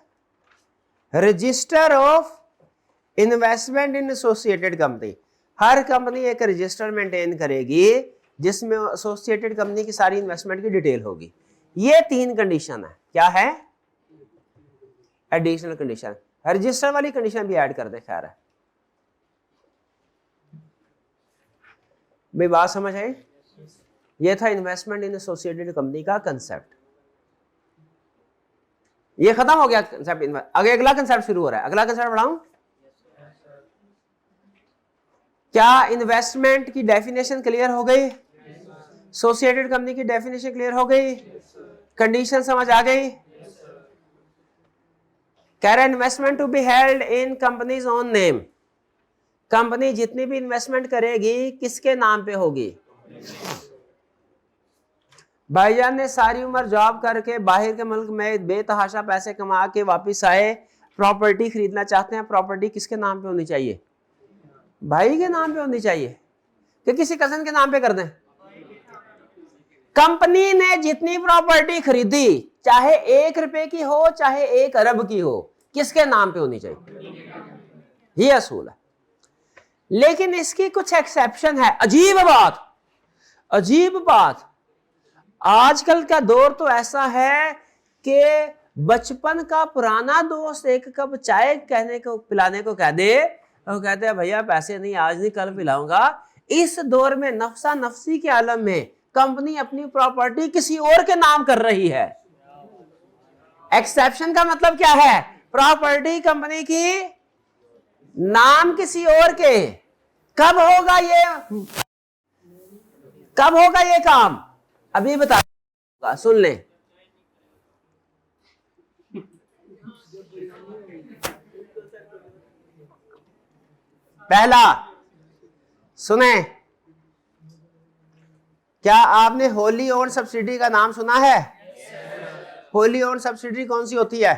register of investment in associated company. Her company एक रजिस्टर मेंटेन करेगी जिसमें एसोसिएटेड कंपनी की सारी इन्वेस्टमेंट की डिटेल होगी। ये 3 कंडीशन है। क्या है? Additional condition. रजिस्टर वाली कंडीशन भी ऐड कर दे। खैर है भाई, बात समझ आई? ये था इन्वेस्टमेंट इन एसोसिएटेड कंपनी का कंसेप्ट। ये खत्म हो गया कंसेप्ट। आगे अगला कंसेप्ट शुरू हो रहा है। अगला कंसेप्ट पढ़ाऊं? क्या इन्वेस्टमेंट की डेफिनेशन क्लियर हो गई? एसोसिएटेड कंपनी की डेफिनेशन क्लियर हो गई? कंडीशन समझ आ गई? कह रहे investment to be held in companies own name. Company जितनी भी इन्वेस्टमेंट करेगी किसके नाम पे होगी? भाईजान ने सारी उम्र जॉब करके बाहर के मुल्क में बेतहाशा पैसे कमा के वापस आए, प्रॉपर्टी खरीदना चाहते हैं, प्रॉपर्टी किसके नाम पे होनी चाहिए? भाई के नाम पे होनी चाहिए कि किसी कजन के नाम पे कर दें? कंपनी ने जितनी प्रॉपर्टी खरीदी, चाहे 1 रुपए की हो चाहे 1 अरब की हो, किसके नाम पे होनी चाहिए? ये असूल है। लेकिन इसकी कुछ एक्सेप्शन है। अजीब बात, अजीब बात, आजकल का दौर तो ऐसा है कि बचपन का पुराना दोस्त एक कप चाय कहने को पिलाने को कह दे, वो कहते हैं भैया पैसे नहीं, आज नहीं कल पिलाऊंगा। इस दौर में नफसा नफसी के आलम में कंपनी अपनी प्रॉपर्टी किसी और के नाम कर रही है। एक्सेप्शन का मतलब क्या है? प्रॉपर्टी कंपनी की, नाम किसी और के। कब होगा ये, कब होगा ये काम? अभी बता, सुन ले। पहला सुने, क्या आपने होली ओन सब्सिडी का नाम सुना है? होली ओन सब्सिडी कौन सी होती है?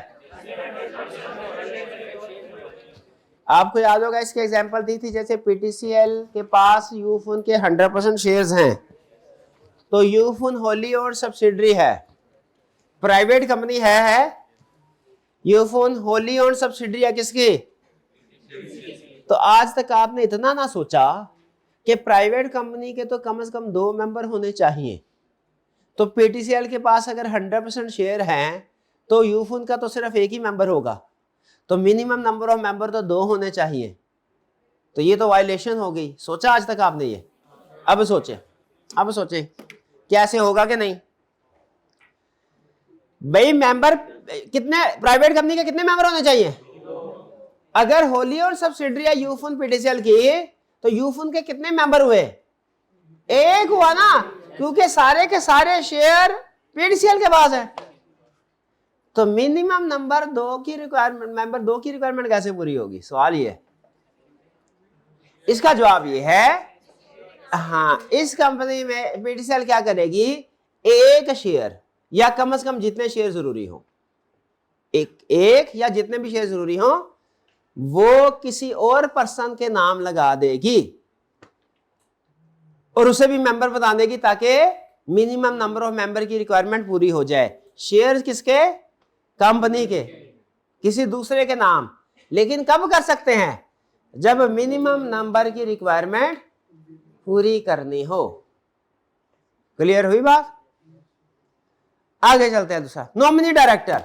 आपको याद होगा, इसके एग्जांपल दी थी, जैसे पीटीसीएल के पास यूफोन के 100% शेयर्स हैं, तो यूफोन होली ओन सब्सिडी है, प्राइवेट कंपनी है। यूफोन होली ओन सब्सिडी है किसकी? तो आज तक आपने इतना ना सोचा कि प्राइवेट कंपनी के तो कम से कम 2 मेंबर होने चाहिए। तो पीटीसीएल के पास अगर 100% शेयर हैं तो यूफोन का तो सिर्फ 1 ही मेंबर होगा, तो मिनिमम नंबर ऑफ मेंबर तो 2 होने चाहिए। तो ये तो वायलेशन हो गई। सोचा आज तक आपने ये? अब सोचे, अब सोचे कैसे होगा कि नहीं। भाई मेंबर कितने, प्राइवेट कंपनी के कितने मेंबर होने चाहिए? अगर होली और सब्सिडरी यूफोन पीटीसीएल की, तो यूफोन के कितने मेंबर हुए? 1 हुआ ना, क्योंकि सारे के सारे शेयर पीटीसीएल के पास है। तो मिनिमम नंबर 2 की रिक्वायरमेंट, मेंबर 2 की रिक्वायरमेंट कैसे पूरी होगी? सवाल ये, इसका जवाब ये है, हाँ, इस कंपनी में पीटीसीएल क्या करेगी? 1 शेयर या कम से कम जितने शेयर जरूरी हो, एक या जितने भी शेयर जरूरी हो, वो किसी और पर्सन के नाम लगा देगी और उसे भी मेंबर बता देगी, ताकि मिनिमम नंबर ऑफ मेंबर की रिक्वायरमेंट पूरी हो जाए। शेयर किसके? कंपनी के, किसी दूसरे के नाम। लेकिन कब कर सकते हैं? जब मिनिमम नंबर की रिक्वायरमेंट पूरी करनी हो। क्लियर हुई बात? आगे चलते हैं। दूसरा, नॉमिनी डायरेक्टर।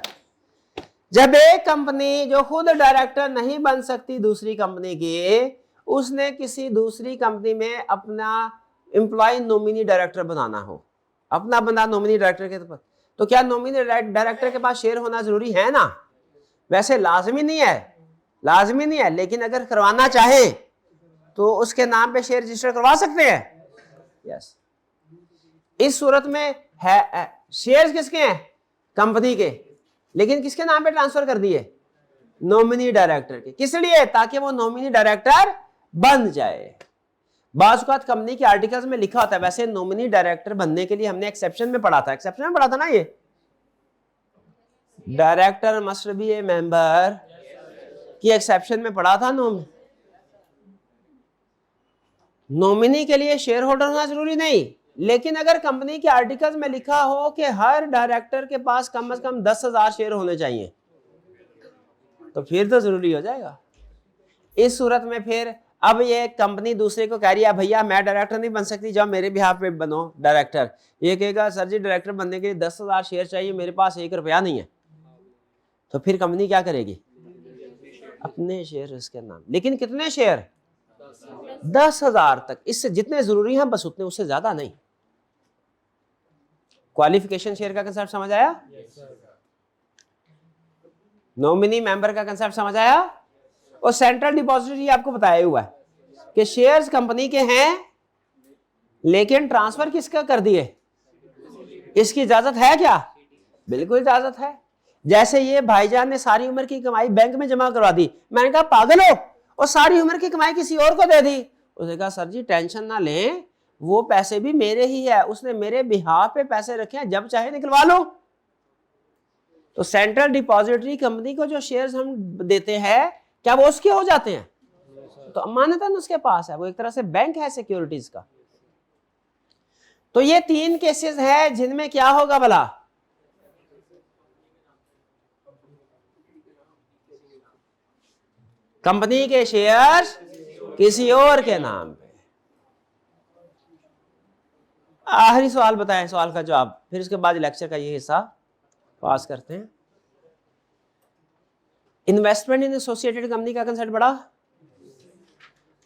जब एक कंपनी जो खुद डायरेक्टर नहीं बन सकती दूसरी कंपनी की, उसने किसी दूसरी कंपनी में अपना एम्प्लॉय नॉमिनी डायरेक्टर बनाना हो, अपना बंदा नॉमिनी डायरेक्टर के तौर, तो क्या नॉमिनी डायरेक्टर के पास शेयर होना जरूरी है ना? वैसे लाजमी नहीं है, लाजमी नहीं है, लेकिन अगर करवाना चाहे तो उसके नाम पे शेयर रजिस्टर करवा सकते हैं। यस, इस सूरत में है शेयर्स किसके हैं? कंपनी के, लेकिन किसके नाम पे ट्रांसफर कर दिए? नॉमिनी डायरेक्टर के। किस लिए? ताकि वो नॉमिनी डायरेक्टर बन जाए। बाज़ औक़ात कंपनी के आर्टिकल्स में लिखा होता है, वैसे नॉमिनी डायरेक्टर बनने के लिए हमने एक्सेप्शन में पढ़ा था, एक्सेप्शन में पढ़ा था ना, ये director must be A member की एक्सेप्शन में पढ़ा था। नॉमिनी के लिए शेयर होल्डर होना जरूरी नहीं, लेकिन अगर कंपनी के आर्टिकल्स में लिखा हो कि हर डायरेक्टर के पास कम से कम 10,000 शेयर होने चाहिए, तो फिर तो जरूरी हो जाएगा। इस सूरत में फिर अब ये कंपनी दूसरे को कह रही है, भैया मैं डायरेक्टर नहीं बन सकती, जाओ मेरे बिहाफ पे बनो डायरेक्टर। ये कहेगा सर जी डायरेक्टर बनने के लिए 10,000 शेयर चाहिए, मेरे पास 1 रुपया नहीं है। तो फिर कंपनी क्या करेगी? अपने शेयर उसके नाम। लेकिन कितने शेयर? 10,000 तक, इससे जितने जरूरी हैं बस उतने, उससे ज्यादा नहीं। क्वालिफिकेशन शेयर का कंसेप्ट समझ आया? नॉमिनी मेंबर का कंसेप्ट समझ आया? और सेंट्रल डिपॉजिटरी आपको बताया हुआ है कि शेयर्स कंपनी के हैं, लेकिन ट्रांसफर किसका कर दिए? इसकी इजाजत है क्या? बिल्कुल इजाजत है। जैसे ये भाईजान ने सारी उम्र की कमाई बैंक में जमा करवा दी, मैंने कहा पागल हो, और सारी उम्र की कमाई किसी और को दे दी। उसने कहा सर जी टेंशन ना लें, वो पैसे भी मेरे ही है, उसने मेरे बिहाफ पे पैसे रखे हैं, जब चाहे निकलवा लो। तो सेंट्रल डिपॉजिटरी कंपनी को जो शेयर्स हम देते हैं क्या वो उसके हो जाते हैं? तो अमानतन उसके पास है, वो एक तरह से बैंक है सिक्योरिटीज का। तो ये 3 केसेस है जिनमें क्या होगा भला, कंपनी के शेयर्स किसी और के नाम पे। आखिरी सवाल बताएं, सवाल का जवाब, फिर उसके बाद लेक्चर का ये हिस्सा पास करते हैं। इन्वेस्टमेंट इन एसोसिएटेड कंपनी का कंसेप्ट बड़ा,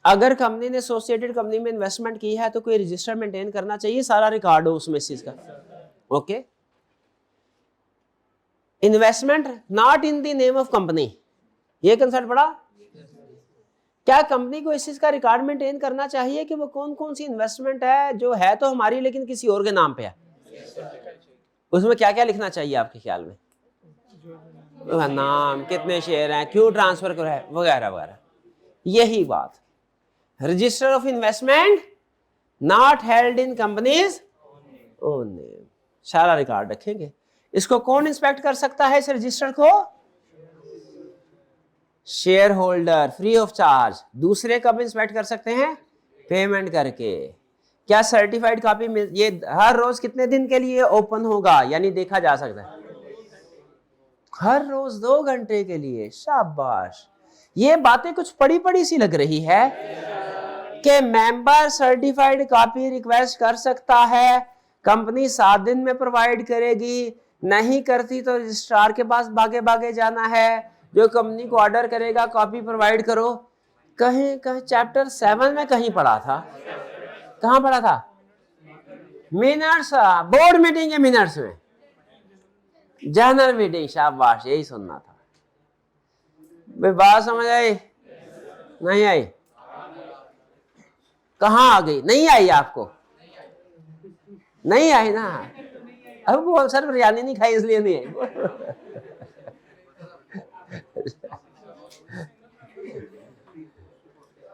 अगर कंपनी ने एसोसिएटेड कंपनी में इन्वेस्टमेंट की है तो कोई रजिस्टर मेंटेन करना चाहिए, सारा रिकॉर्ड हो उसमें इस चीज का। Okay, investment not in the name of company, ये कंसेप्ट बड़ा। क्या कंपनी को इस चीज का रिकॉर्ड मेंटेन करना चाहिए कि वो कौन कौन सी इन्वेस्टमेंट है जो है तो हमारी लेकिन किसी और के नाम पे है? उसमें क्या क्या लिखना चाहिए आपके ख्याल में? नाम, कितने शेयर हैं, क्यों ट्रांसफर करो है, वगैरह वगैरह। यही बात, register of investment not held in companies own name, सारा रिकॉर्ड रखेंगे। इसको कौन इंस्पेक्ट कर सकता है इस रजिस्टर को? Share holder, free of charge. दूसरे कब इंस्पेक्ट कर सकते हैं? पेमेंट करके। क्या सर्टिफाइड कॉपी मिल, ये हर रोज कितने दिन के लिए ओपन होगा, यानी देखा जा सकता है? हर रोज 2 घंटे के लिए। शाबाश, ये बातें कुछ पड़ी पड़ी सी लग रही है कि मेंबर सर्टिफाइड कॉपी रिक्वेस्ट कर सकता है, कंपनी 7 दिन में प्रोवाइड करेगी, नहीं करती तो रजिस्ट्रार के पास भागे भागे जाना है, जो कंपनी को ऑर्डर करेगा कॉपी प्रोवाइड करो। कहीं कहीं चैप्टर 7 में कहीं पढ़ा था, कहां पढ़ा था? मिनट्स, बोर्ड मीटिंग के मिनट्स में, जनरल मीटिंग। शाबाश, यही सुनना था। भाई बात समझ आई नहीं आई? कहां आ गई? नहीं आई आपको? नहीं आई ना? अब वो सर बिरयानी नहीं खाई इसलिए नहीं आई।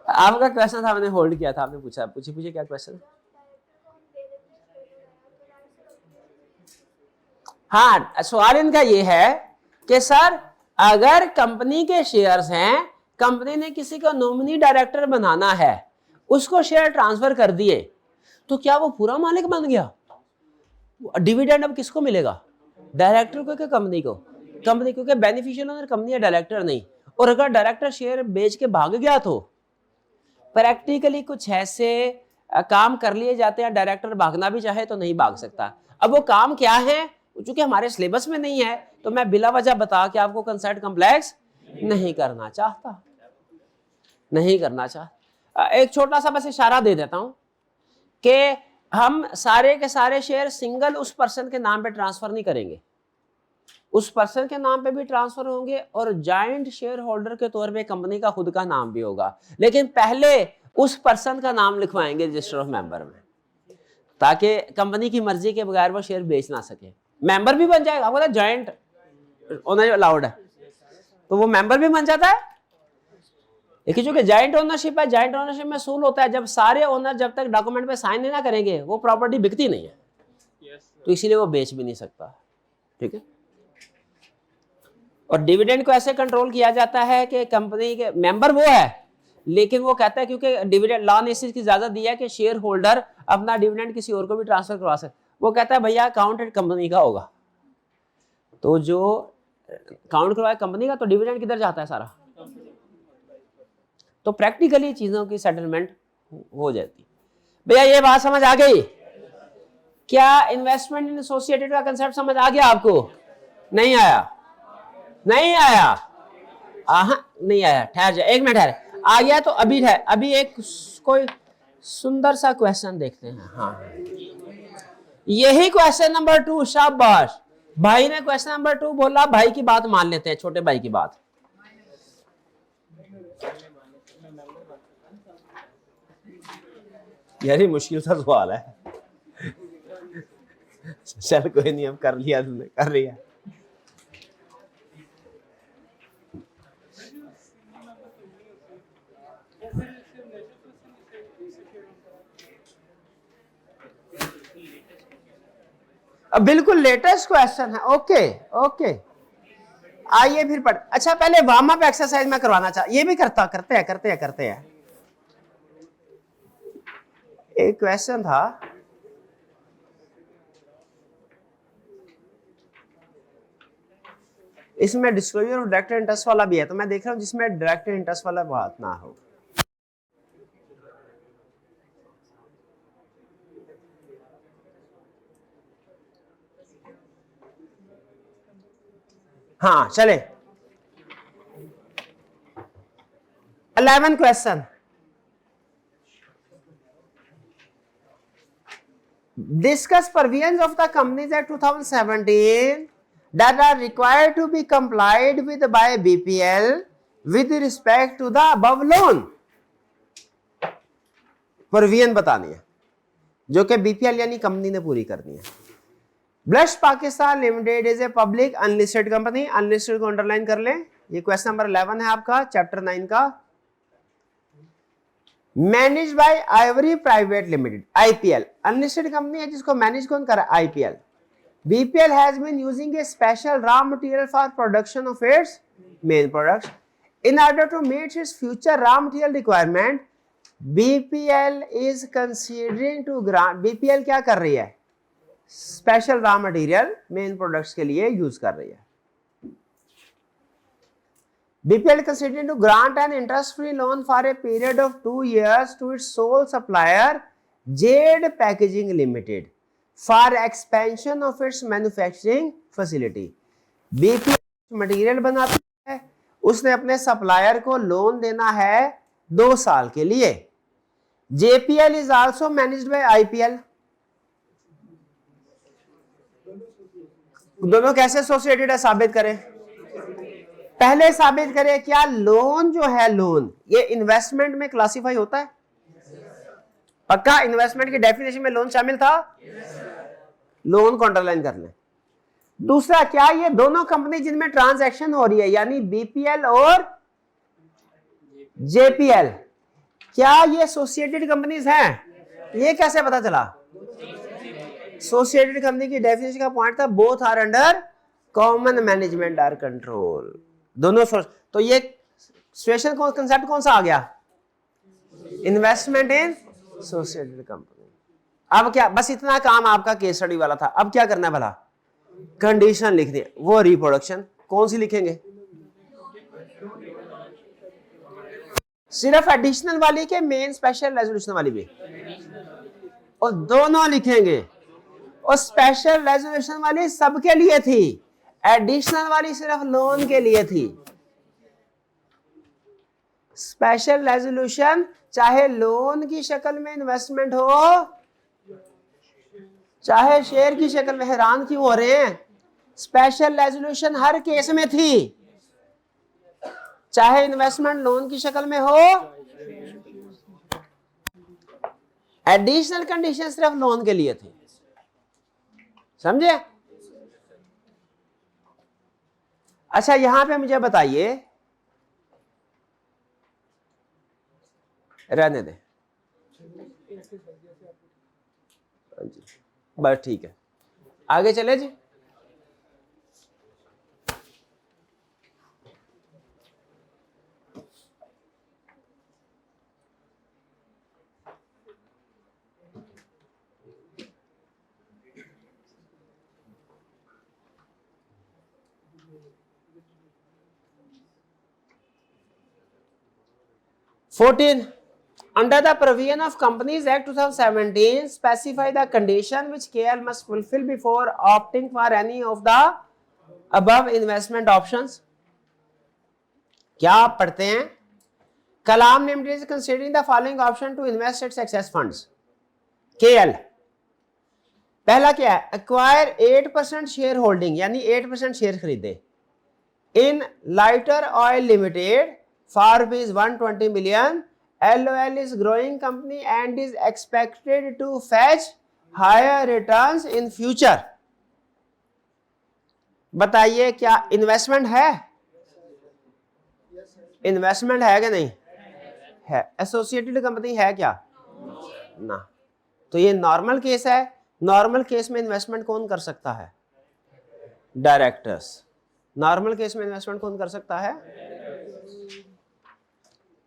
आपका क्वेश्चन था, मैंने होल्ड किया था, आपने पूछा, पूछिए क्या क्वेश्चन? हाँ, सवाल इनका ये है कि सर अगर कंपनी के शेयर्स हैं, कंपनी ने किसी को नॉमिनी डायरेक्टर बनाना है, उसको शेयर ट्रांसफर कर दिए, तो क्या वो पूरा मालिक बन गया? डिविडेंड अब किसको मिलेगा? डायरेक्टर को कि कंपनी को? कंपनी, क्योंकि बेनिफिशियल ओनर कंपनी है, डायरेक्टर नहीं। और अगर डायरेक्टर शेयर बेच के भाग गया तो प्रैक्टिकली कुछ ऐसे काम कर लिए जाते हैं, डायरेक्टर भागना भी चाहे तो नहीं भाग सकता। अब वो काम क्या है, चूंकि हमारे सिलेबस में नहीं है तो मैं बिला वजह बता के आपको कंसेप्ट कॉम्प्लेक्स नहीं करना चाहता, नहीं करना चाहता। एक छोटा सा बस इशारा दे देता हूं कि हम सारे के सारे शेयर सिंगल उस पर्सन के नाम पे ट्रांसफर नहीं करेंगे, उस पर्सन के नाम पे भी ट्रांसफर होंगे और जॉइंट शेयर होल्डर के तौर पे कंपनी का खुद का नाम भी होगा, लेकिन पहले उस पर्सन का नाम लिखवाएंगे रजिस्टर ऑफ मेंबर में, ताकि कंपनी की मर्जी के बगैर वो शेयर बेच ना सके। मेंबर भी बन जाएगा, आपको जॉइंट ओनर अलाउड है तो वो मेंबर भी बन जाता है। लेकिन चूंकि जॉइंट ओनरशिप है, जॉइंट ओनरशिप में सूल होता है, जब सारे ओनर जब तक डॉक्यूमेंट पे साइन नहीं ना करेंगे वो प्रॉपर्टी बिकती नहीं है, तो इसीलिए वो बेच भी नहीं सकता। ठीक है, और डिविडेंड को ऐसे कंट्रोल किया जाता है कि कंपनी के मेंबर वो है, लेकिन वो कहता है क्योंकि डिविडेंड लॉ ने इस चीज की इजाजत दी है कि शेयर होल्डर अपना डिविडेंड किसी और को भी ट्रांसफर करवा सकते, वो कहता है भैया अकाउंटेड कंपनी का होगा, तो जो काउंट करवाए कंपनी का तो डिविडेंड किधर जाता है सारा, तो प्रैक्टिकली चीजों की सेटलमेंट हो जाती। भैया ये बात समझ आ गई? क्या इन्वेस्टमेंट इन एसोसिएटेड का कंसेप्ट समझ आ गया आपको? नहीं आया? नहीं आया? नहीं आया, ठहर जाए, 1 मिनट ठहरे। आ गया तो अभी है, अभी एक कोई सुंदर सा क्वेश्चन देखते हैं। हाँ, यही क्वेश्चन नंबर 2। शाबाश, भाई ने क्वेश्चन नंबर 2 बोला, भाई की बात मान लेते हैं, छोटे भाई की बात। यार ये मुश्किल सा सवाल है। चल कोई नहीं, हम कर लिया, तुमने कर लिया। अब बिल्कुल लेटेस्ट क्वेश्चन है। ओके ओके, आइए फिर पढ़। अच्छा पहले वार्म अप एक्सरसाइज में करवाना चाह, ये भी करते हैं। एक क्वेश्चन था, इसमें डिस्क्लोजर और डायरेक्ट इंटरेस्ट वाला भी है, तो मैं देख रहा हूं जिसमें डायरेक्ट इंटरेस्ट वाला बात ना हो। हाँ चले, 11 question. Discuss provisions of the Companies Act 2017 that are required to be complied with by BPL with respect to the above loan. Provision बतानी है जो कि बीपीएल यानी कंपनी ने पूरी करनी है। Blush Pakistan limited is a public unlisted company, unlisted को अंडरलाइन कर लें। ये क्वेश्चन नंबर 11 है आपका चैप्टर 9 का। Manage by ivory private limited, IPL unlisted company है जिसको मैनेज कौन कर रहा है? IPL. BPL has been using a special raw material for production of its main products in order to meet its future raw material requirement. BPL is considering to grant, BPL क्या कर रही है? Special raw material main products के लिए use कर रही है। BPL considering to grant an interest-free loan for a period of 2 years to its sole supplier, Jade Packaging Limited, for expansion of its manufacturing facility. BPL material बनाती है, उसने अपने supplier को लोन देना है 2 साल के लिए। JPL is also managed by IPL. दोनों कैसे एसोसिएटेड है? साबित करें। पहले साबित करें क्या लोन जो है, लोन ये इन्वेस्टमेंट में क्लासिफाई होता है? पक्का इन्वेस्टमेंट की डेफिनेशन में लोन शामिल था? लोन को अंडरलाइन कर लें। दूसरा, क्या ये दोनों कंपनी जिनमें ट्रांजैक्शन हो रही है यानी बीपीएल और जेपीएल, क्या ये एसोसिएटेड कंपनीज हैं? ये कैसे पता चला? एसोसिएटेड कंपनी की डेफिनेशन का पॉइंट था both are under common management और कंट्रोल, दोनों सोर्स। तो ये सिचुएशन कौन, कंसेप्ट कौन सा आ गया? Investment in associated company. अब क्या, बस इतना काम आपका केस स्टडी वाला था। अब क्या करना है भला? कंडीशन लिखनी है। वो रिप्रोडक्शन कौन सी लिखेंगे? सिर्फ एडिशनल वाली के मेन स्पेशल रेजोल्यूशन वाली भी? और दोनों लिखेंगे। और स्पेशल रेजोल्यूशन वाली सबके लिए थी, एडिशनल वाली सिर्फ लोन के लिए थी। स्पेशल रेजोल्यूशन चाहे लोन की शक्ल में इन्वेस्टमेंट हो चाहे शेयर की शक्ल में, हैरान क्यों हो रहे हैं? स्पेशल रेजोल्यूशन हर केस में थी, चाहे इन्वेस्टमेंट लोन की शक्ल में हो। एडिशनल कंडीशन सिर्फ लोन के लिए थी, समझे? अच्छा यहां पे मुझे बताइए, रहने दे बस ठीक है, आगे चले जी। Under the provision of Companies Act 2017, specify the condition which KL must fulfill before opting for any of the above investment options. क्या आप पढ़ते हैं? Kalam Limited is considering the following option to invest its excess funds. KL पहला क्या है? Acquire 8% share holding यानी 8% share खरीदे in Lighter Oil Limited for rupees 120 million. LOL is growing company and is expected to fetch higher returns in future. बताइए क्या investment है? Investment है कि नहीं है? एसोसिएटेड कंपनी है क्या? ना। तो ये नॉर्मल केस है, नॉर्मल केस में इन्वेस्टमेंट कौन कर सकता है? डायरेक्टर्स। नॉर्मल केस में इन्वेस्टमेंट कौन कर सकता है?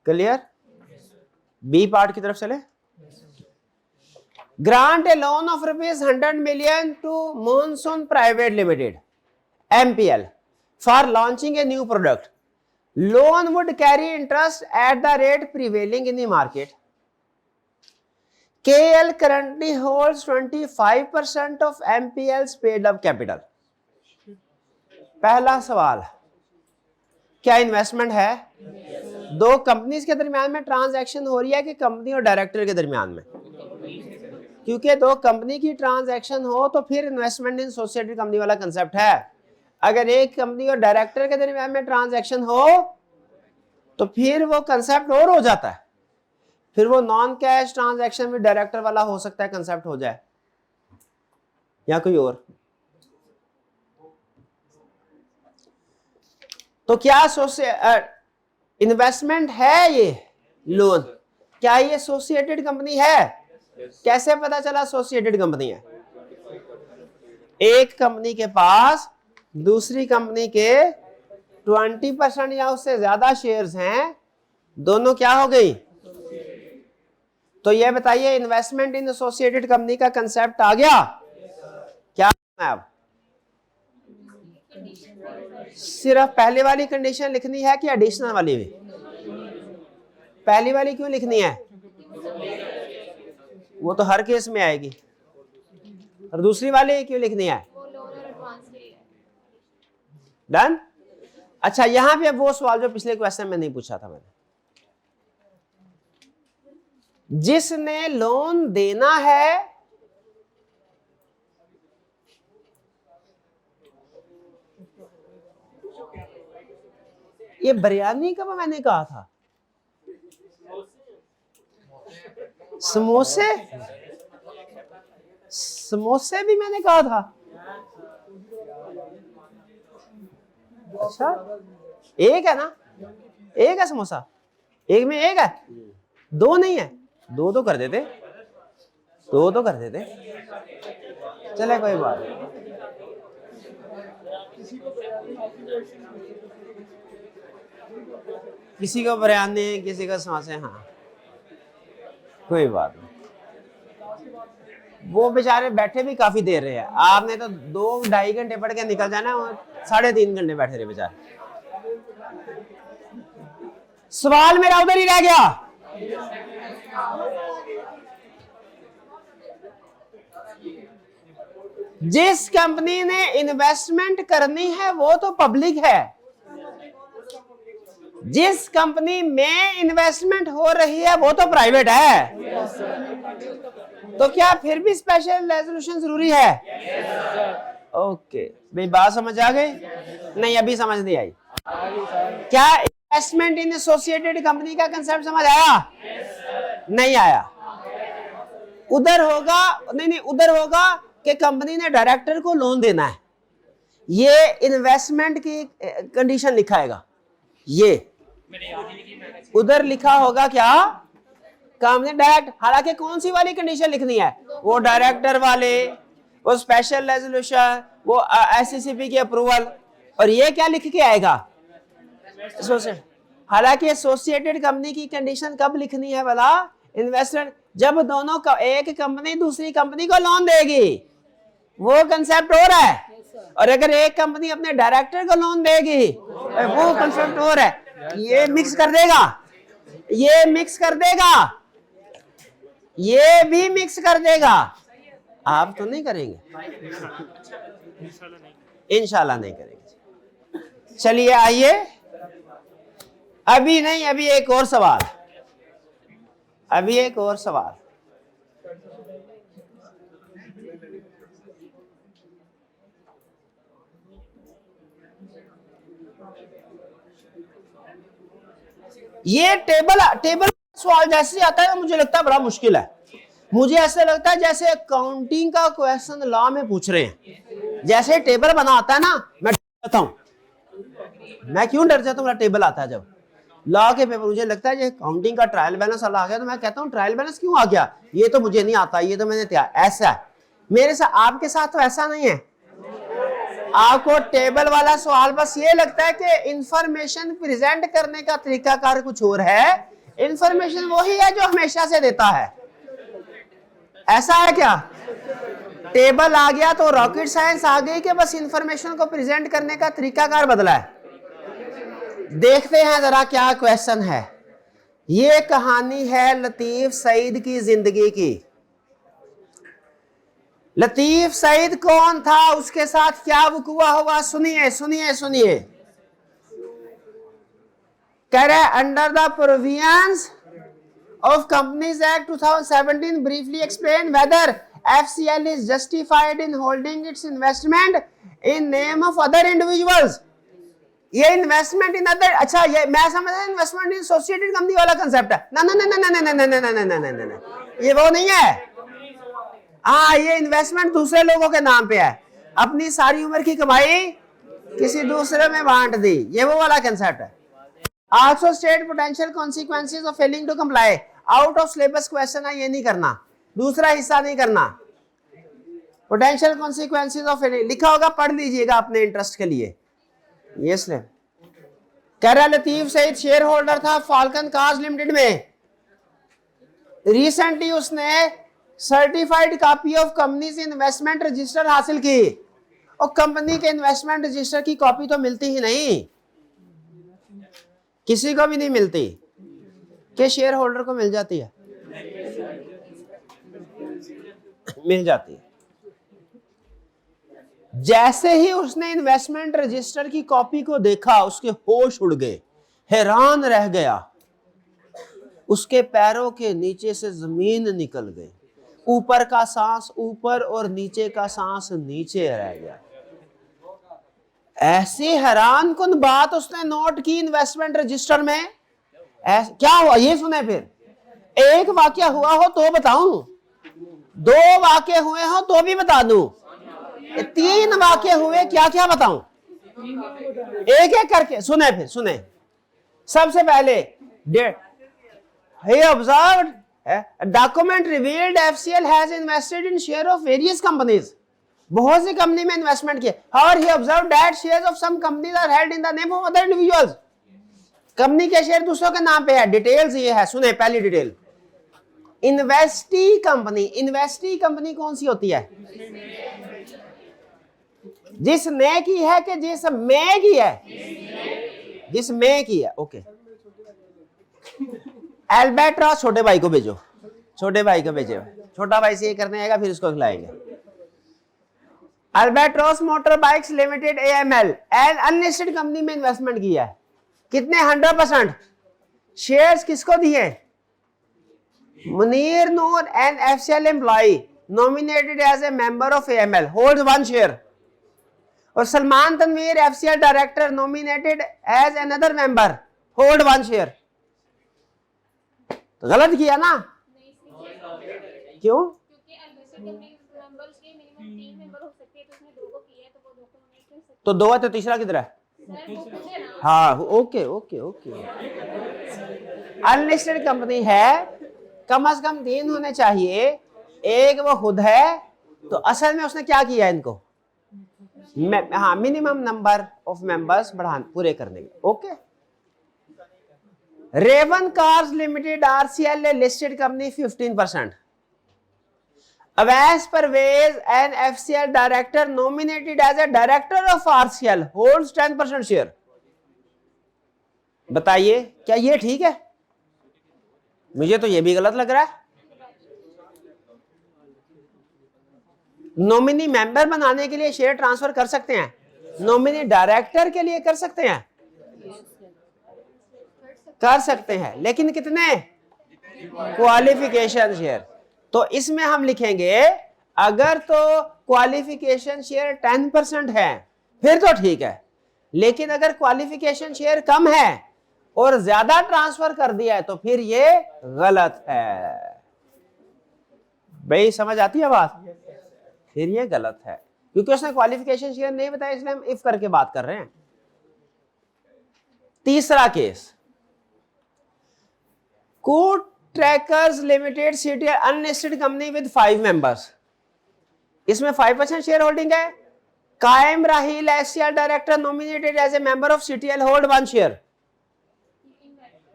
क्लियर? बी पार्ट की तरफ चले। Grant a loan of ₹100 million to monsoon private limited MPL for launching a new product. Loan would carry interest at the rate prevailing in the market. KL currently holds 25% of MPL's paid up capital. पहला सवाल, क्या investment है? दो companies के दरमियान में transaction हो रही है कि कंपनी और डायरेक्टर के दरमियान में? क्योंकि दो कंपनी की ट्रांजैक्शन हो तो फिर इन्वेस्टमेंट इन एसोसिएटेड कंपनी वाला कंसेप्ट है. अगर एक कंपनी और डायरेक्टर के दरमियान में ट्रांजैक्शन हो तो फिर वो कंसेप्ट और हो जाता है, फिर वो नॉन कैश ट्रांजैक्शन में डायरेक्टर वाला हो सकता है, कंसेप्ट हो जाए या कोई और. तो क्या इन्वेस्टमेंट है ये लोन? क्या ये एसोसिएटेड कंपनी है? कैसे पता चला एसोसिएटेड कंपनी है? एक कंपनी के पास दूसरी कंपनी के 20% या उससे ज्यादा शेयर्स हैं, दोनों क्या हो गई? तो ये बताइए इन्वेस्टमेंट इन एसोसिएटेड कंपनी का कंसेप्ट आ गया? क्या है? अब सिर्फ पहले वाली कंडीशन लिखनी है कि एडिशनल वाली भी? पहली वाली क्यों लिखनी है? वो तो हर केस में आएगी. और दूसरी वाली क्यों लिखनी है? डन. अच्छा, यहां पे वो सवाल जो पिछले क्वेश्चन में नहीं पूछा था मैंने, जिसने लोन देना है ये बिरयानी कब मैंने कहा था? समोसे, समोसे भी मैंने कहा था. अच्छा, एक है ना? एक है समोसा, एक में एक है, दो नहीं है? दो तो कर देते, दो तो कर देते. चले कोई बात नहीं. किसी को बिरयानी, किसी को समोसे. हाँ कोई बात नहीं. वो बेचारे बैठे भी काफी देर रहे हैं. आपने तो 2-2.5 घंटे पढ़ के निकल जाना, 3.5 घंटे बैठे रहे बेचारे. सवाल मेरा उधर ही रह गया. जिस कंपनी ने इन्वेस्टमेंट करनी है वो तो पब्लिक है. जिस कंपनी में इन्वेस्टमेंट हो रही है वो तो प्राइवेट है. तो क्या फिर भी स्पेशल रेजोल्यूशन जरूरी है? ओके भाई, बात समझ आ गई? नहीं अभी समझ नहीं आई. क्या इन्वेस्टमेंट इन एसोसिएटेड कंपनी का कंसेप्ट समझ आया? नहीं आया. उधर होगा, नहीं उधर होगा कि कंपनी ने डायरेक्टर को लोन देना है, ये इन्वेस्टमेंट की कंडीशन लिखाएगा. ये उधर लिखा होगा क्या? Company direct. हालांकि कौन सी वाली कंडीशन लिखनी है? वो डायरेक्टर वाले, वो स्पेशल रेजोल्यूशन, वो SCCP की अप्रूवल. और ये क्या लिख के आएगा? हालांकि एसोसिएटेड कंपनी की कंडीशन कब लिखनी है वाला? इन्वेस्टर, जब दोनों का एक कंपनी दूसरी कंपनी को लोन देगी, वो कंसेप्ट हो रहा है. और अगर एक कंपनी अपने डायरेक्टर को लोन देगी, वो कंसेप्ट हो रहा है. ये मिक्स कर देगा, ये मिक्स कर देगा, ये भी मिक्स कर देगा. आप तो नहीं करेंगे? इंशाल्लाह नहीं करेंगे. चलिए आइए, अभी नहीं, अभी एक और सवाल, अभी एक और सवाल. ये टेबल सवाल जैसे आता है मुझे लगता है बड़ा मुश्किल है. मुझे ऐसा लगता है जैसे अकाउंटिंग का क्वेश्चन लॉ में पूछ रहे हैं. जैसे टेबल बना आता है ना, मैं डर जाता हूं. मैं क्यों डर जाता हूं? टेबल आता है जब लॉ के पेपर, मुझे लगता है अकाउंटिंग का ट्रायल बैलेंस वाला आ गया तो मैं कहता हूं ट्रायल बैलेंस क्यों आ गया, ये तो मुझे नहीं आता, ये तो मैंने तैयार. ऐसा है मेरे साथ, आपके साथ तो ऐसा नहीं है। आपको टेबल वाला सवाल बस ये लगता है कि इंफॉर्मेशन प्रेजेंट करने का तरीकाकार कुछ और है, इंफॉर्मेशन वही है जो हमेशा से देता है। ऐसा है क्या? टेबल आ गया तो रॉकेट साइंस आ गई कि बस इंफॉर्मेशन को प्रेजेंट करने का तरीकाकार बदला है। देखते हैं जरा क्या क्वेश्चन है। ये कहानी है लतीफ सईद की जिंदगी की। लतीफ सईद कौन था, उसके साथ क्या वक़ुआ हुआ, सुनिए सुनिए सुनिए। कह रहे under the provisions of Companies Act 2017 briefly explain whether FCL is justified in holding its investment in name of other individuals. ये इन्वेस्टमेंट इन अदर, अच्छा ये मैं समझा इन्वेस्टमेंट इन एसोसिएटेड कंपनी वाला कंसेप्ट है। ना ना ना ना ना ना ना ना ना ना ना ना, ये वो नहीं है। हाँ, ये इन्वेस्टमेंट दूसरे लोगों के नाम पे है, अपनी सारी उम्र की कमाई किसी दूसरे में बांट दी, ये वो वाला कंसेप्ट है। Also state potential consequences of failing to comply. Out of syllabus question है, ये नहीं करना, दूसरा हिस्सा नहीं करना। पोटेंशियल कॉन्सिक्वेंसेज ऑफ लिखा होगा, पढ़ लीजिएगा अपने इंटरेस्ट के लिए। यस ले कह रहा लतीफ सईद शेयर होल्डर था फाल्कन कार्स लिमिटेड में। रिसेंटली उसने certified copy of companies investment register हासिल की। और कंपनी के इन्वेस्टमेंट रजिस्टर की कॉपी तो मिलती ही नहीं, किसी को भी नहीं मिलती, कि शेयर होल्डर को मिल जाती है, मिल जाती है। जैसे ही उसने इन्वेस्टमेंट रजिस्टर की कॉपी को देखा, उसके होश उड़ गए, हैरान रह गया, उसके पैरों के नीचे से जमीन निकल गई, ऊपर का सांस ऊपर और नीचे का सांस नीचे रह गया। ऐसी हैरान कुन बात उसने नोट की इन्वेस्टमेंट रजिस्टर में। क्या हुआ ये सुने, फिर एक वाक्य हुआ हो तो बताऊं, दो वाक्य हुए हो तो भी बता दूं, तीन वाक्य हुए क्या क्या बताऊं, एक एक करके सुने। फिर सुने, सबसे पहले he observed a document revealed FCL has invested in share of various companies. बहुत सी कंपनी में इन्वेस्टमेंट किया। However, he observed that shares of some companies are held in the name of other individuals. Company के share दूसरों के नाम पे है। Details ये है, सुने पहली डिटेल। इन्वेस्टी कंपनी कौन सी होती है? जिसने की है कि जिसमें की है? जिसमें की है। ओके, एल्बेट्रॉस छोटे भाई को भेजो, छोटे भाई को भेजो, छोटा भाई से ये करने आएगा, फिर उसको खिलाएंगे। Albatross motor bikes limited AML an unlisted company में इन्वेस्टमेंट किया है। कितने? 100%। शेयर्स किसको दिए? Munir Noor an FCL employee nominated as a member of AML holds 1 share. और Salman Tanveer FCL director nominated as another member hold 1 share. तो गलत किया ना? क्यों? तो 2 है तो तीसरा किधर है? हाँ, okay okay okay. Unlisted company है, कम से कम 3 होने चाहिए, एक वो खुद है, तो असल में उसने क्या किया इनको? हाँ, मिनिमम नंबर ऑफ मेंबर्स बढ़ाने पूरे करने के। Okay. Raven cars limited RCL listed company 15%। Awais Parvez in FCL director nominated as a director of RCL holds 10% share. बताइए क्या ये ठीक है? मुझे तो ये भी गलत लग रहा है। नॉमिनी मेंबर बनाने के लिए शेयर ट्रांसफर कर सकते हैं, नॉमिनी डायरेक्टर के लिए कर सकते हैं, कर सकते हैं, लेकिन कितने? Qualification share. तो इसमें हम लिखेंगे अगर तो क्वालिफिकेशन शेयर 10% है फिर तो ठीक है, लेकिन अगर क्वालिफिकेशन शेयर कम है और ज्यादा ट्रांसफर कर दिया है तो फिर ये गलत है। भाई समझ आती है बात? फिर ये गलत है, क्योंकि उसने क्वालिफिकेशन शेयर नहीं बताया, इसलिए हम इफ करके बात कर रहे हैं। तीसरा case, code trackers limited CTL unlisted company with 5 members. इसमें 5% शेयर होल्डिंग है। Qaim Raheel SCL director nominated as a member of CTL hold 1 share.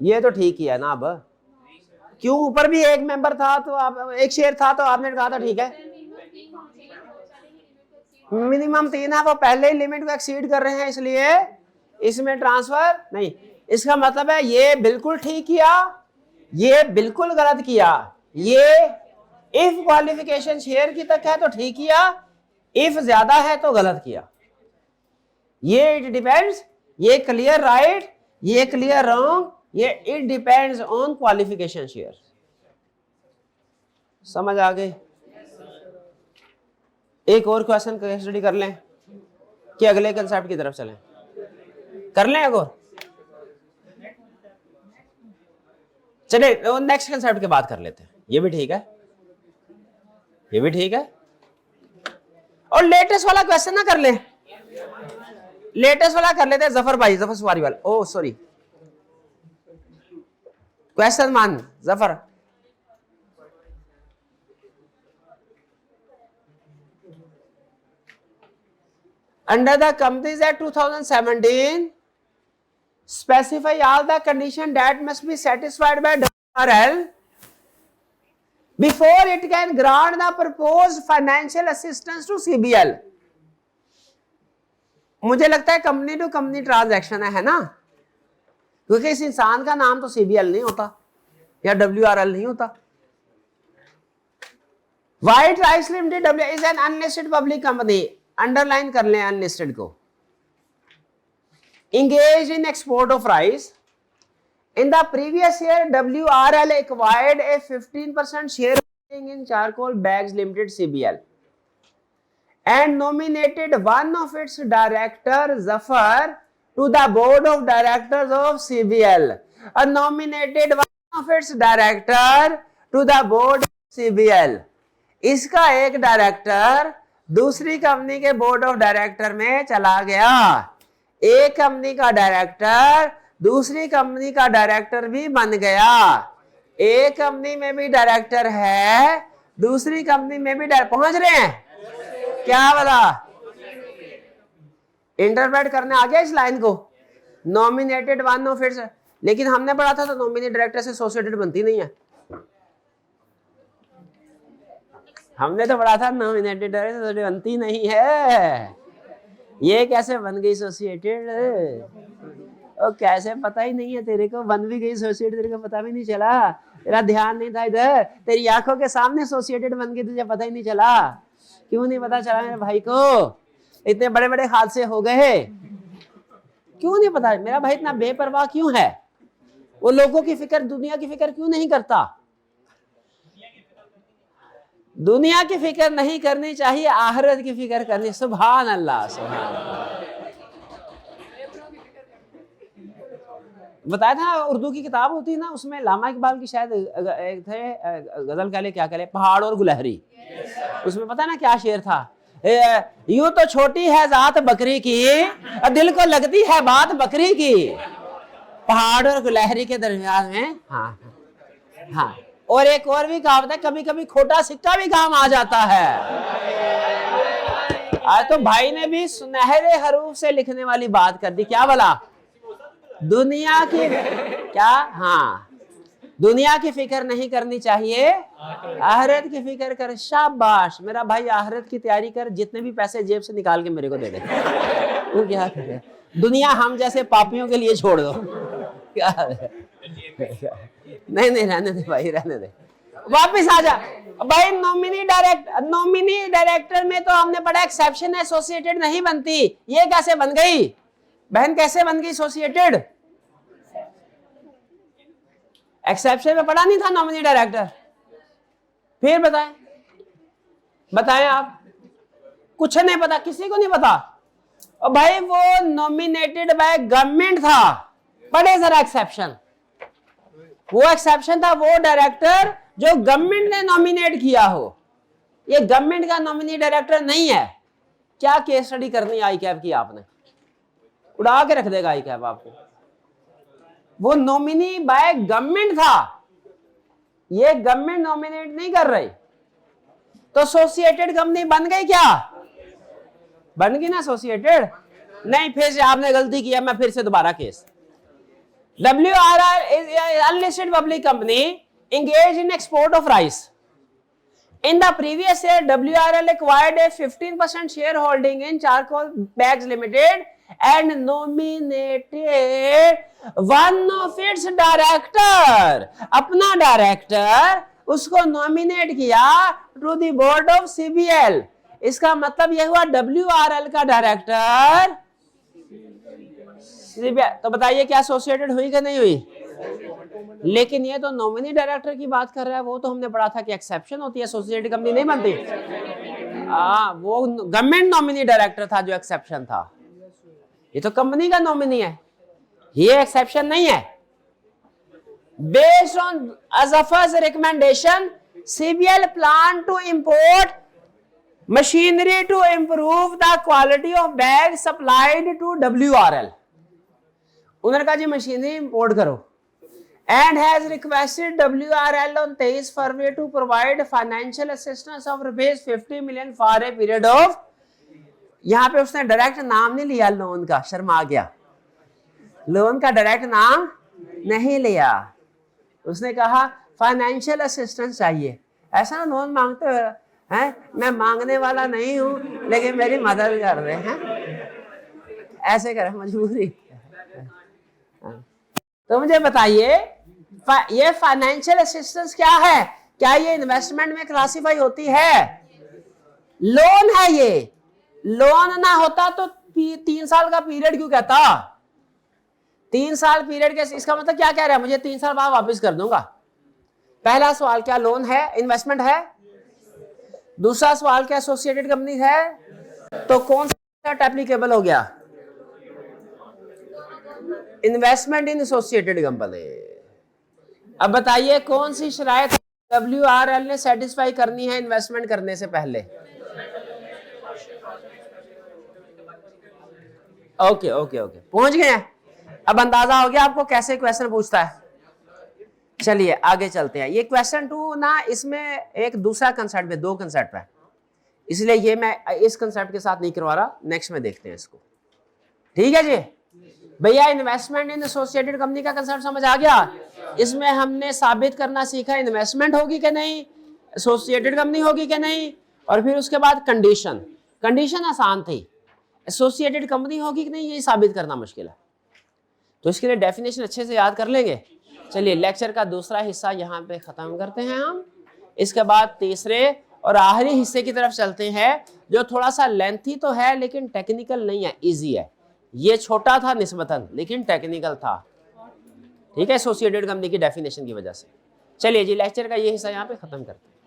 ये तो ठीक ही है ना। अब क्यों, ऊपर भी एक मेंबर था तो आप एक शेयर था तो आपने कहा था ठीक है। मिनिमम 3 है, वो पहले ही लिमिट को एक्सीड कर रहे हैं, इसलिए इसमें ट्रांसफर नहीं। इसका मतलब है ये बिल्कुल ठीक किया, ये बिल्कुल गलत किया। ये इफ क्वालिफिकेशन शेयर की तक है तो ठीक किया, इफ ज्यादा है तो गलत किया। ये इट डिपेंड्स, ये क्लियर राइट, ये क्लियर रॉन्ग, ये it depends on qualification share. समझ आ गई? एक और क्वेश्चन स्टडी कर लें कि अगले कंसेप्ट की तरफ चलें? कर लें एक और? चले नेक्स्ट कंसेप्ट की बात कर लेते हैं। ये भी ठीक है, ये भी ठीक है। और लेटेस्ट वाला क्वेश्चन ना कर ले, लेटेस्ट वाला कर लेते हैं। जफर भाई, जफर सवारी वाला, ओ सॉरी, क्वेश्चन मान Zafar. Under the Companies Act 2017, specify all the conditions that must be satisfied by WRL before it can grant the proposed financial assistance to CBL. मुझे लगता है कंपनी टू कंपनी ट्रांजैक्शन है ना, क्योंकि इस इंसान का नाम तो CBL नहीं होता या WRL नहीं होता। White Rice Limited is an unlisted public company. Underline कर लें अनलिस्टेड को। Engaged in export of rice. In the previous year, WRL acquired a 15% shareholding in Charcoal Bags Limited (CBL) and nominated one of its directors, Zafar, to the board of directors of CBL. Nominated one of its director to the board of CBL. इसका एक director दूसरी company के board of director में चला गया। एक company का director दूसरी कंपनी का डायरेक्टर भी बन गया। एक कंपनी में भी डायरेक्टर है, दूसरी कंपनी में भी पहुंच रहे हैं क्या वाला? इंटरप्रेट करने आ गया इस लाइन को। नॉमिनेटेड वन ऑफ इट्स, लेकिन हमने पढ़ा था तो नॉमिनेटेड डायरेक्टर से एसोसिएटेड बनती नहीं है। हमने तो पढ़ा था नॉमिनेटेड डायरेक्टर बनती नहीं है। ये कैसे बन गई एसोसिएटेड? और कैसे पता ही नहीं है तेरे को, बन भी गई एसोसिएटेड, तेरे को पता भी नहीं चला, तेरा ध्यान नहीं था इधर, तेरी आंखों के सामने एसोसिएटेड बन गई, तुझे पता ही नहीं चला। क्यों नहीं पता चला मेरे भाई को? इतने बड़े बड़े हादसे हो गए, क्यों नहीं पता? मेरा भाई इतना बेपरवाह क्यों है? वो लोगों की फिक्र, दुनिया की फिक्र क्यों नहीं करता? दुनिया की फिक्र नहीं करनी चाहिए, आखिरत की फिक्र करनी। सुभान अल्लाह, सुभान अल्लाह। बताया था उर्दू की किताब होती है ना, उसमें लामा इकबाल की शायद एक थे गजल कह ले, क्या कह ले, पहाड़ और गुलहरी। उसमें पता ना क्या शेर था? यूं तो छोटी है जात बकरी की, दिल को लगती है बात बकरी की, पहाड़ और गुलहरी के दरमियान में। हाँ हाँ, और एक और भी कहावत है, कभी कभी खोटा सिक्का भी काम आ जाता है। आज तो भाई ने भी सुनहरे हरूफ से लिखने वाली बात कर दी। क्या बोला? दुनिया की क्या? हाँ, दुनिया की फिक्र नहीं करनी चाहिए, आखिरत की फिक्र कर। शाबाश मेरा भाई, आखिरत की तैयारी कर, जितने भी पैसे जेब से निकाल के मेरे को दे दे। तू क्या करे, दुनिया हम जैसे पापियों के लिए छोड़ दो। क्या नहीं नहीं, रहने दे भाई, रहने दे, वापिस आ जा भाई। नॉमिनी डायरेक्टर में तो हमने पढ़ा एक्सेप्शन है, एसोसिएटेड नहीं बनती। ये कैसे बन गई बहन, कैसे बन गई एसोसिएटेड? एक्सेप्शन में पढ़ा नहीं था नॉमिनी डायरेक्टर? फिर बताएं, बताएं आप। कुछ नहीं पता, किसी को नहीं पता। और भाई वो नॉमिनेटेड बाय गवर्नमेंट था। पढ़े जरा एक्सेप्शन। वो एक्सेप्शन था वो डायरेक्टर जो गवर्नमेंट ने नॉमिनेट किया हो। ये गवर्नमेंट का नॉमिनी डायरेक्टर नहीं है। क्या केस स्टडी करनी आई कैब की आपने? उड़ा के रख देगा आई कैब आपको। वो नॉमिनी बाय गवर्नमेंट था, ये गवर्नमेंट नॉमिनेट नहीं कर रही। तो एसोसिएटेड कंपनी बन गई क्या? बन गई ना एसोसिएटेड? नहीं, फिर से आपने गलती किया, मैं फिर से दोबारा case. WRL is an unlisted public company engaged in export of rice. In the previous year, WRL acquired a 15% shareholding in Charcoal Bags Limited and nominated one of its director. अपना डायरेक्टर उसको nominate किया to the board of CBL। इसका मतलब यह हुआ WRL का director CBL। तो बताइए क्या एसोसिएटेड हुई कि नहीं हुई? लेकिन ये तो नॉमिनी डायरेक्टर की बात कर रहा है, वो तो हमने पढ़ा था कि एक्सेप्शन होती है, एसोसिएटेड कंपनी नहीं बनती। वो गवर्नमेंट नॉमिनी डायरेक्टर था जो एक्सेप्शन था, ये तो कंपनी का नॉमिनी है, ये एक्सेप्शन नहीं है। बेस्ड ऑन अजफर's recommendation, CBL plan to import machinery to improve the quality of bags supplied to WRL। उन्होंने कहा जी मशीनरी इंपोर्ट करो, and has requested WRL on 23 February to provide financial assistance of ₹50 million for a period of। यहां पे उसने direct नाम नहीं लिया loan का, शर्मा गया, लोन का डायरेक्ट नाम नहीं लिया, उसने कहा फाइनेंशियल असिस्टेंस चाहिए। ऐसा ना लोन मांगते हैं, मैं मांगने वाला नहीं हूं लेकिन मेरी मदद कर रहे हैं, ऐसे करे मजबूरी। तो मुझे बताइए ये फाइनेंशियल असिस्टेंस क्या है? क्या ये इन्वेस्टमेंट में क्लासिफाई होती है? लोन है ये। लोन ना होता तो 3 साल का पीरियड क्यों कहता? 3 साल पीरियड के, इसका मतलब क्या कह रहा है? मुझे 3 साल बाद वापस कर दूंगा। पहला सवाल क्या लोन है, इन्वेस्टमेंट है? दूसरा सवाल क्या एसोसिएटेड कंपनी है? तो कौन सा एप्लीकेबल हो गया? Investment in associated company. अब बताइए कौन सी शराइत WRL ने सेटिस्फाई करनी है इन्वेस्टमेंट करने से पहले? ओके ओके ओके, पहुंच गए हैं। अब अंदाजा हो गया आपको कैसे क्वेश्चन पूछता है। चलिए आगे चलते हैं। ये क्वेश्चन 2 ना, इसमें एक दूसरा कंसेप्ट है, 2 कंसेप्ट है, इसलिए ये मैं इस कंसेप्ट के साथ नहीं करवा रहा, नेक्स्ट में देखते हैं इसको। ठीक है जी भैया, इन्वेस्टमेंट इन एसोसिएटेड कंपनी का कंसेप्ट समझ आ गया। इसमें हमने साबित करना सीखा इन्वेस्टमेंट होगी कि नहीं, एसोसिएटेड कंपनी होगी कि नहीं, और फिर उसके बाद कंडीशन आसान थी, एसोसिएटेड कंपनी होगी कि नहीं ये साबित करना मुश्किल है। तो इसके लिए डेफिनेशन अच्छे से याद कर लेंगे। चलिए लेक्चर का दूसरा हिस्सा यहाँ पे खत्म करते हैं हम, इसके बाद तीसरे और आखिरी हिस्से की तरफ चलते हैं, जो थोड़ा सा लेंथी तो है लेकिन टेक्निकल नहीं है, इजी है। ये छोटा था निस्बतन लेकिन टेक्निकल था। ठीक है, एसोसिएटेड कंपनी की डेफिनेशन की वजह से। चलिए जी लेक्चर का ये हिस्सा यहाँ पे खत्म करते हैं।